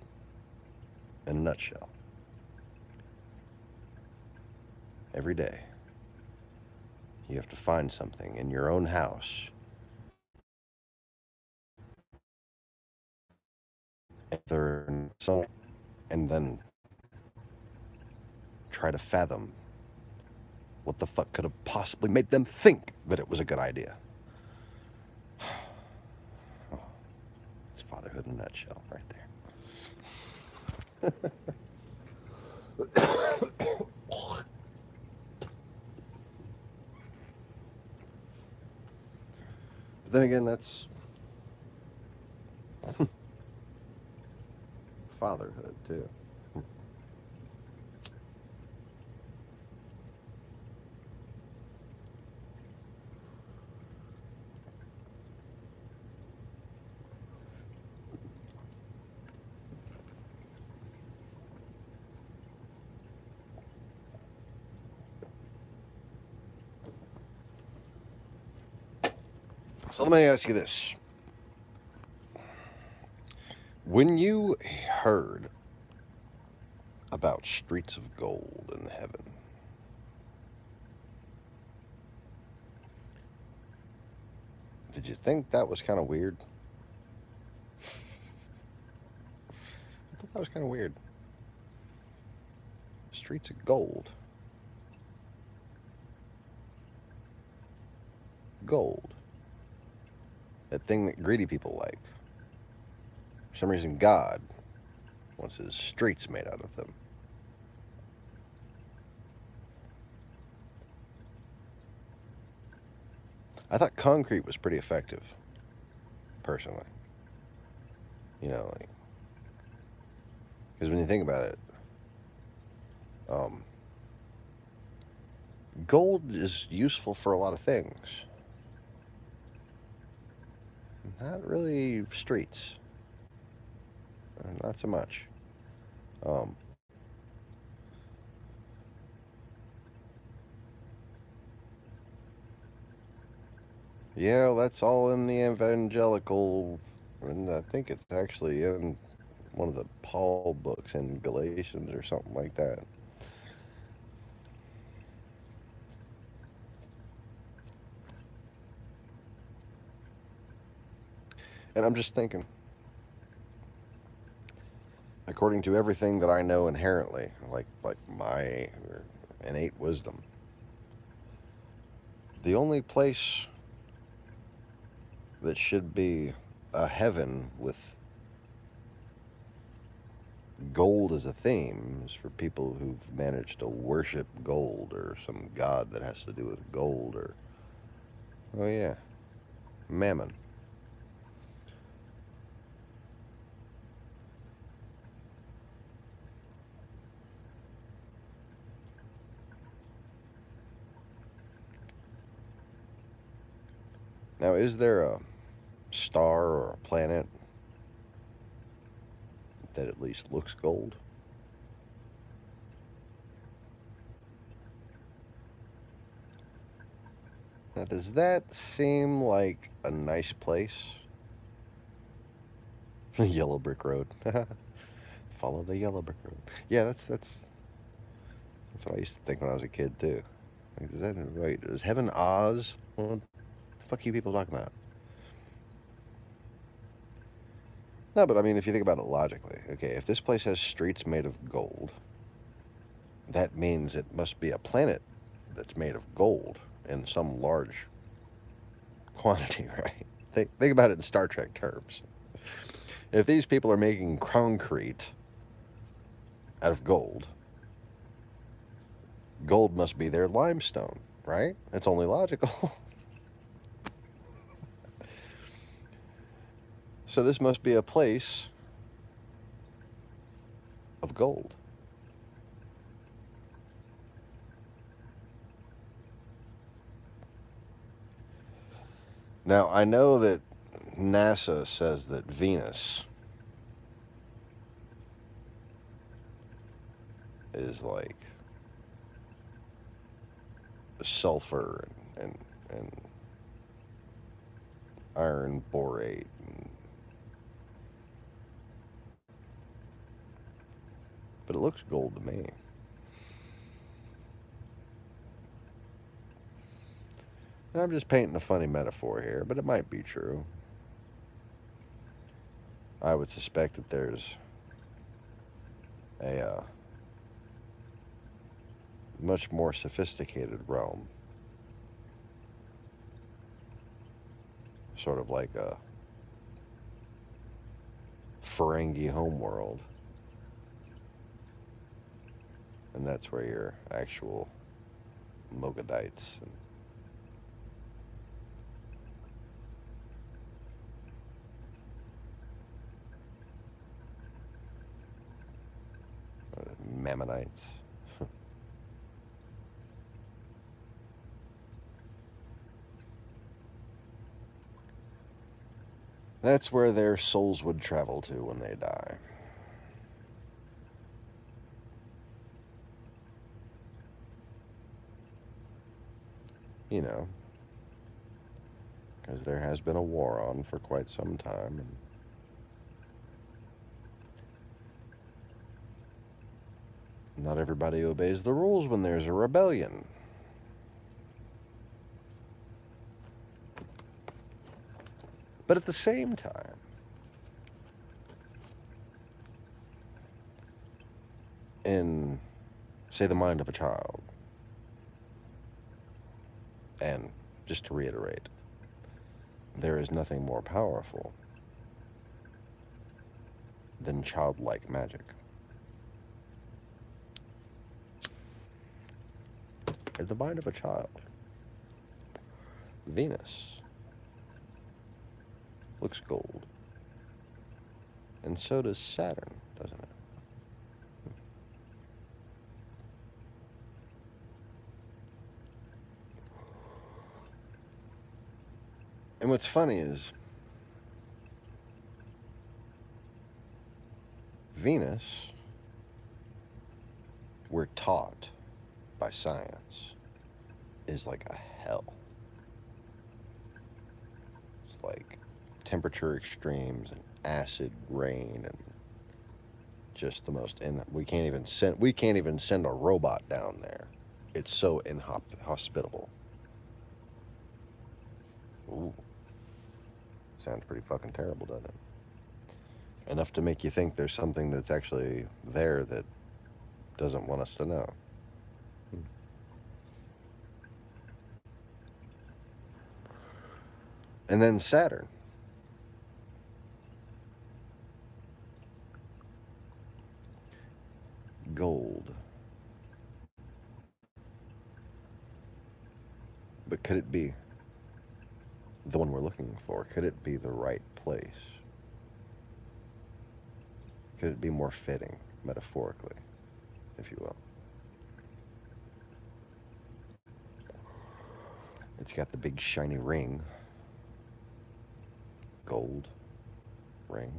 in a nutshell. Every day, you have to find something in your own house and then try to fathom what the fuck could have possibly made them think that it was a good idea. It's fatherhood in a nutshell right there. But then again, that's fatherhood too. So let me ask you this. When you heard about streets of gold in heaven, did you think that was kind of weird? I thought that was kind of weird. Streets of gold. Gold. That thing that greedy people like. For some reason, God wants his streets made out of them. I thought concrete was pretty effective, personally. You know, like, because when you think about it, um, gold is useful for a lot of things. Not really streets. Not so much. Um, yeah, well, that's all in the evangelical, and I think it's actually in one of the Paul books in Galatians or something like that. And I'm just thinking, according to everything that I know inherently, like my innate wisdom, the only place that should be a heaven with gold as a theme is for people who've managed to worship gold or some god that has to do with gold or, oh yeah, mammon. Now, is there a star or a planet that at least looks gold? Now, does that seem like a nice place? The yellow brick road. Follow the yellow brick road. Yeah, that's what I used to think when I was a kid too. Like, is that right? Is heaven Oz? What the fuck are you people talking about? No, but I mean, if you think about it logically, okay, if this place has streets made of gold, that means it must be a planet that's made of gold in some large quantity, right? Think about it in Star Trek terms. If these people are making concrete out of gold, gold must be their limestone, right? It's only logical. So this must be a place of gold. Now, I know that NASA says that Venus is like sulfur and iron borate. But it looks gold to me. And I'm just painting a funny metaphor here, but it might be true. I would suspect that there's a much more sophisticated realm, sort of like a Ferengi homeworld, and that's where your actual Mogadites and Mammonites. That's where their souls would travel to when they die. You know, because there has been a war on for quite some time. And not everybody obeys the rules when there's a rebellion. But at the same time, in, say, the mind of a child, and just to reiterate, there is nothing more powerful than childlike magic. In the mind of a child, Venus looks gold. And so does Saturn, doesn't it? And what's funny is Venus, we're taught by science, is like a hell. It's like temperature extremes and acid rain and just the most we can't even send a robot down there. It's so inhospitable. Ooh, sounds pretty fucking terrible, doesn't it? Enough to make you think there's something that's actually there that doesn't want us to know. And then Saturn. Gold. But could it be the one we're looking for? Could it be the right place? Could it be more fitting, metaphorically, if you will? It's got the big shiny ring. Gold ring.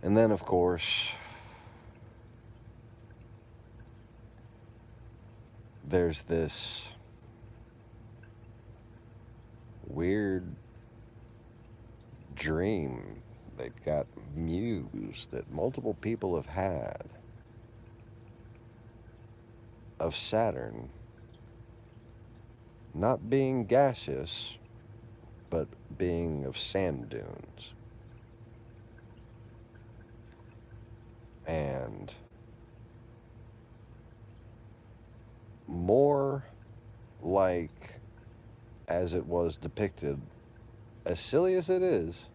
And then, of course, there's this weird dream that got mused that multiple people have had of Saturn not being gaseous, but being of sand dunes. And more like as it was depicted, as silly as it is,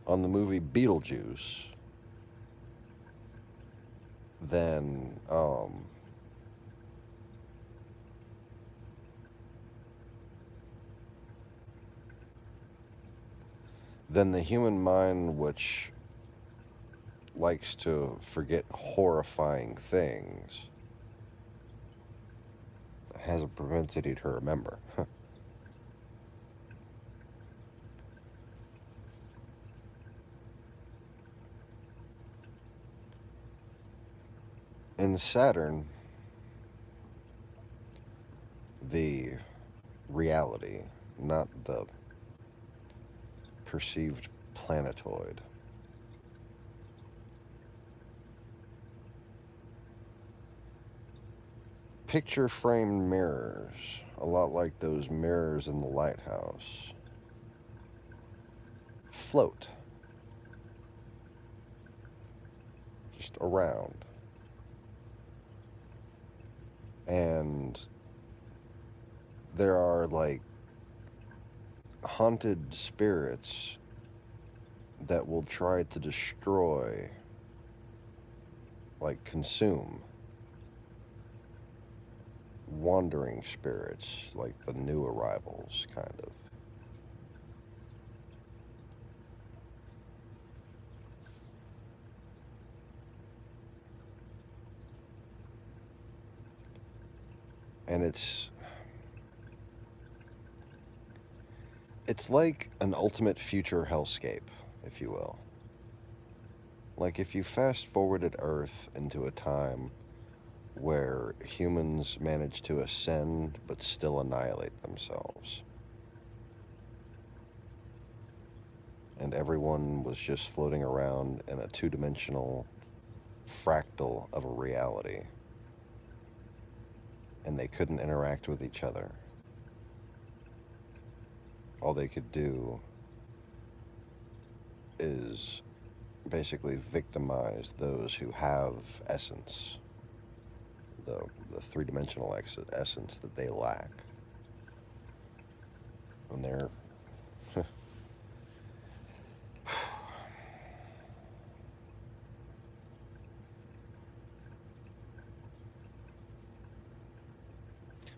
on the movie Beetlejuice, than the human mind, which likes to forget horrifying things, has a propensity to remember. In Saturn, the reality, not the perceived planetoid, picture framed mirrors, a lot like those mirrors in the lighthouse, float just around. And there are like haunted spirits that will try to destroy, like consume, wandering spirits, like the new arrivals, kind of. And it's like an ultimate future hellscape, if you will. Like if you fast forwarded Earth into a time where humans managed to ascend but still annihilate themselves, and everyone was just floating around in a two-dimensional fractal of a reality, and they couldn't interact with each other. All they could do is basically victimize those who have essence, the three-dimensional essence that they lack. And they're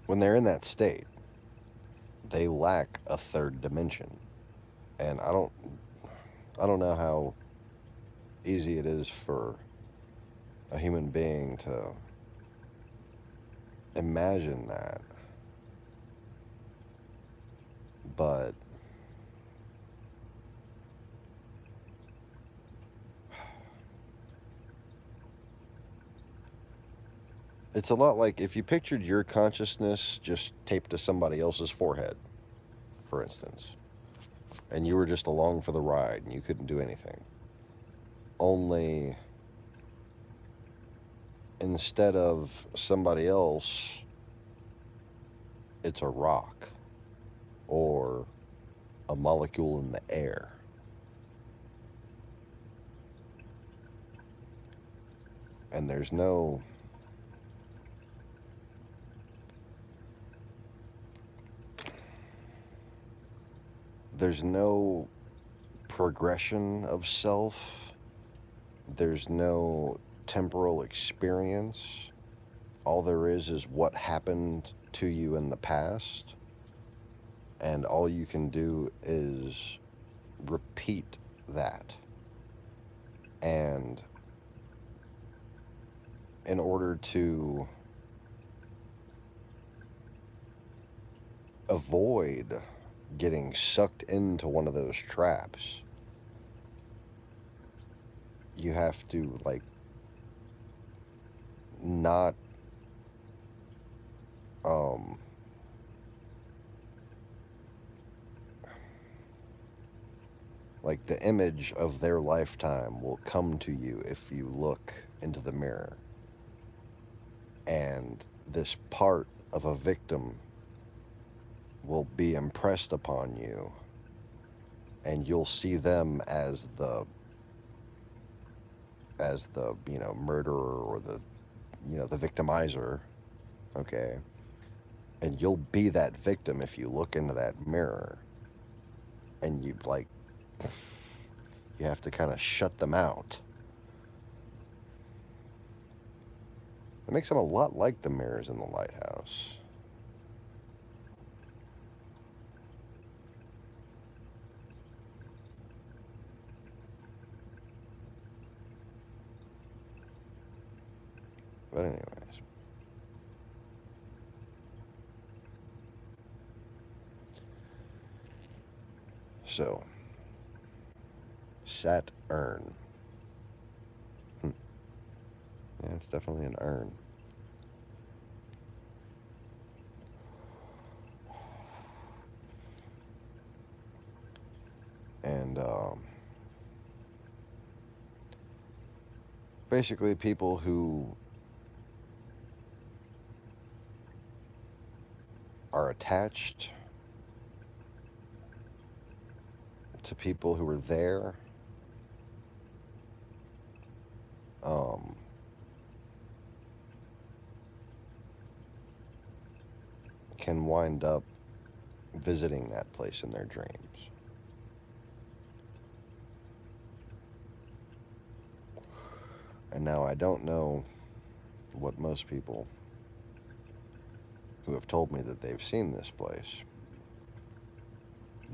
when they're in that state, they lack a third dimension. And I don't know how easy it is for a human being to imagine that, but it's a lot like if you pictured your consciousness just taped to somebody else's forehead, for instance, and you were just along for the ride and you couldn't do anything. Only instead of somebody else, it's a rock or a molecule in the air. And there's no progression of self. There's no temporal experience. All there is what happened to you in the past, and all you can do is repeat that. And in order to avoid getting sucked into one of those traps, you have to, like, not um like the image of their lifetime will come to you if you look into the mirror, and this part of a victim will be impressed upon you, and you'll see them as the murderer, or the victimizer. Okay, and you'll be that victim if you look into that mirror, and you have to kind of shut them out. It makes them a lot like the mirrors in the lighthouse. But anyways, so Saturn. Yeah, it's definitely an urn. And basically, people who are attached to people who are there, um, can wind up visiting that place in their dreams. And now I don't know what most people who have told me that they've seen this place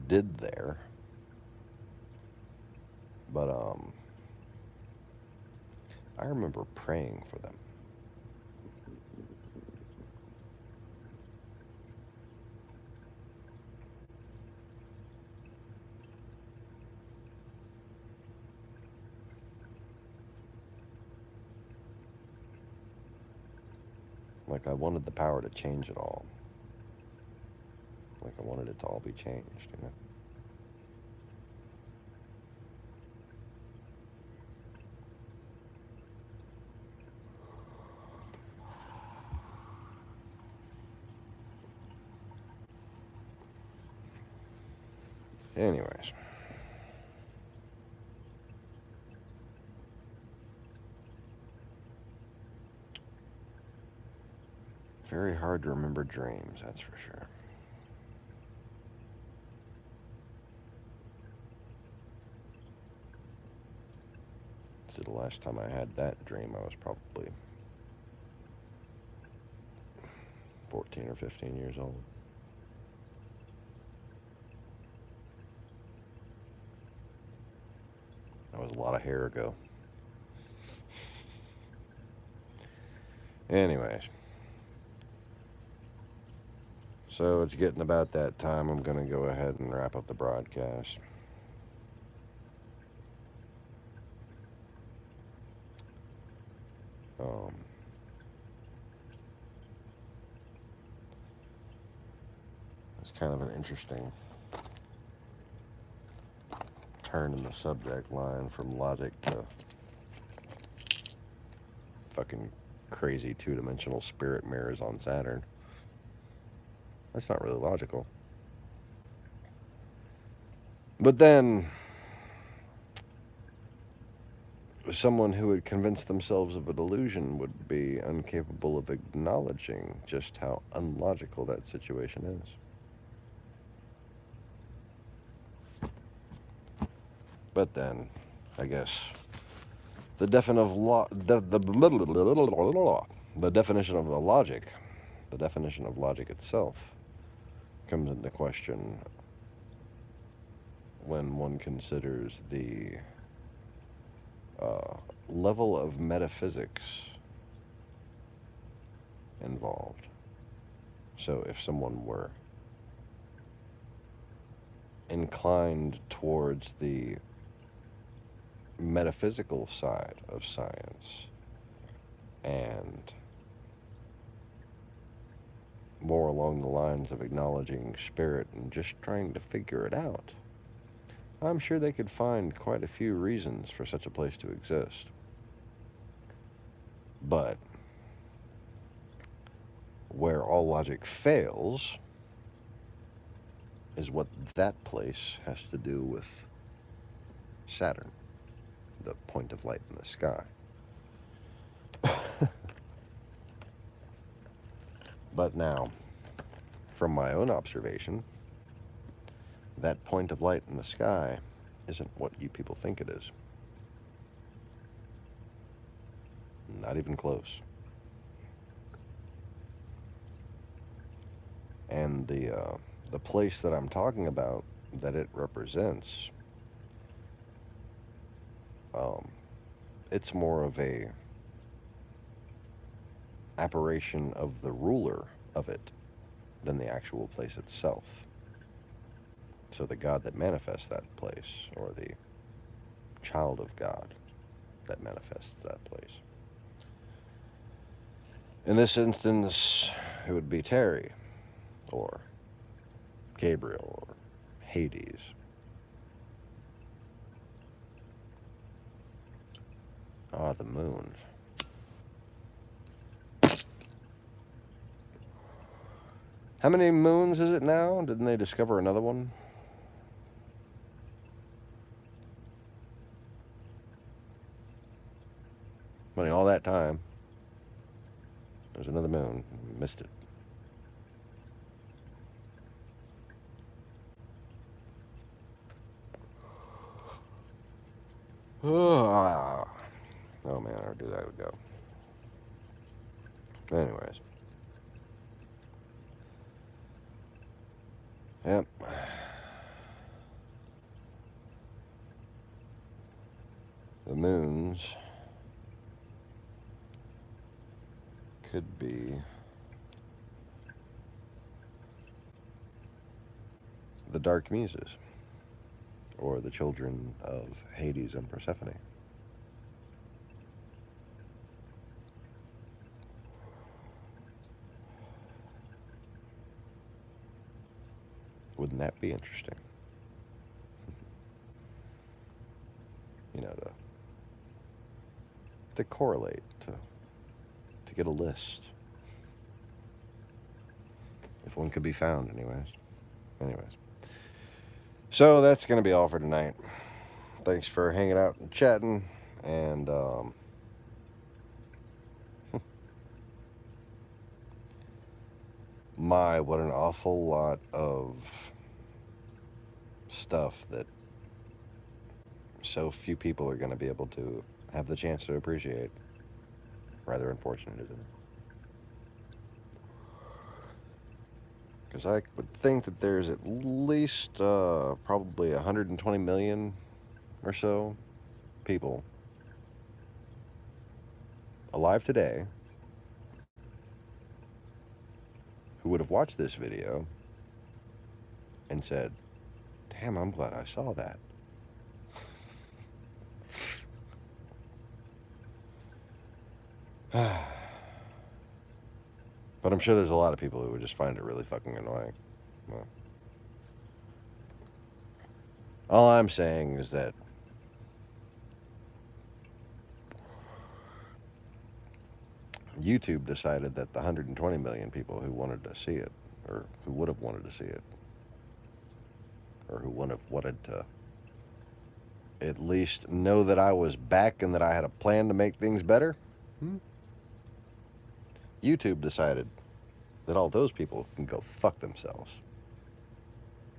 did there, but I remember praying for them. Like I wanted the power to change it all. Like I wanted it to all be changed. Anyways. Very hard to remember dreams, that's for sure. So the last time I had that dream, I was probably 14 or 15 years old. That was a lot of hair ago. Anyways. So it's getting about that time. I'm going to go ahead and wrap up the broadcast. It's kind of an interesting turn in the subject line from logic to fucking crazy two-dimensional spirit mirrors on Saturn. That's not really logical. But then, someone who had convinced themselves of a delusion would be incapable of acknowledging just how unlogical that situation is. But then, I guess, the definition of logic itself comes into question when one considers the level of metaphysics involved. So if someone were inclined towards the metaphysical side of science and more along the lines of acknowledging spirit and just trying to figure it out, I'm sure they could find quite a few reasons for such a place to exist. But where all logic fails is what that place has to do with Saturn, the point of light in the sky. But now, from my own observation, that point of light in the sky isn't what you people think it is. Not even close. And the place that I'm talking about that it represents, it's more of a apparition of the ruler of it than the actual place itself. So the God that manifests that place, or the child of God that manifests that place. In this instance, it would be Terry, or Gabriel, or Hades. Ah, the moon. How many moons is it now? Didn't they discover another one? I mean, all that time, there's another moon. Missed it. Oh man, I would do that. I would go. Anyways. Yep. The moons could be the Dark Muses, or the children of Hades and Persephone. Wouldn't that be interesting? You know, to correlate, to get a list. If one could be found, anyways. So that's going to be all for tonight. Thanks for hanging out and chatting, and my, what an awful lot of stuff that so few people are going to be able to have the chance to appreciate. Rather unfortunate, isn't it? Because I would think that there's at least probably 120 million or so people alive today who would have watched this video and said, damn, I'm glad I saw that. But I'm sure there's a lot of people who would just find it really fucking annoying. Well, all I'm saying is that YouTube decided that the 120 million people who wanted to see it, or who would have wanted to see it, or who would have wanted to at least know that I was back and that I had a plan to make things better, YouTube decided that all those people can go fuck themselves.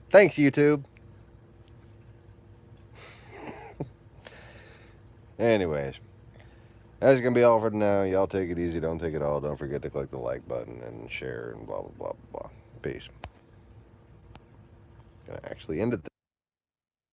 Thanks, YouTube. Anyways, that's going to be all for now. Y'all take it easy. Don't take it all. Don't forget to click the like button and share and blah, blah, blah, blah. Peace. Gonna actually end it there.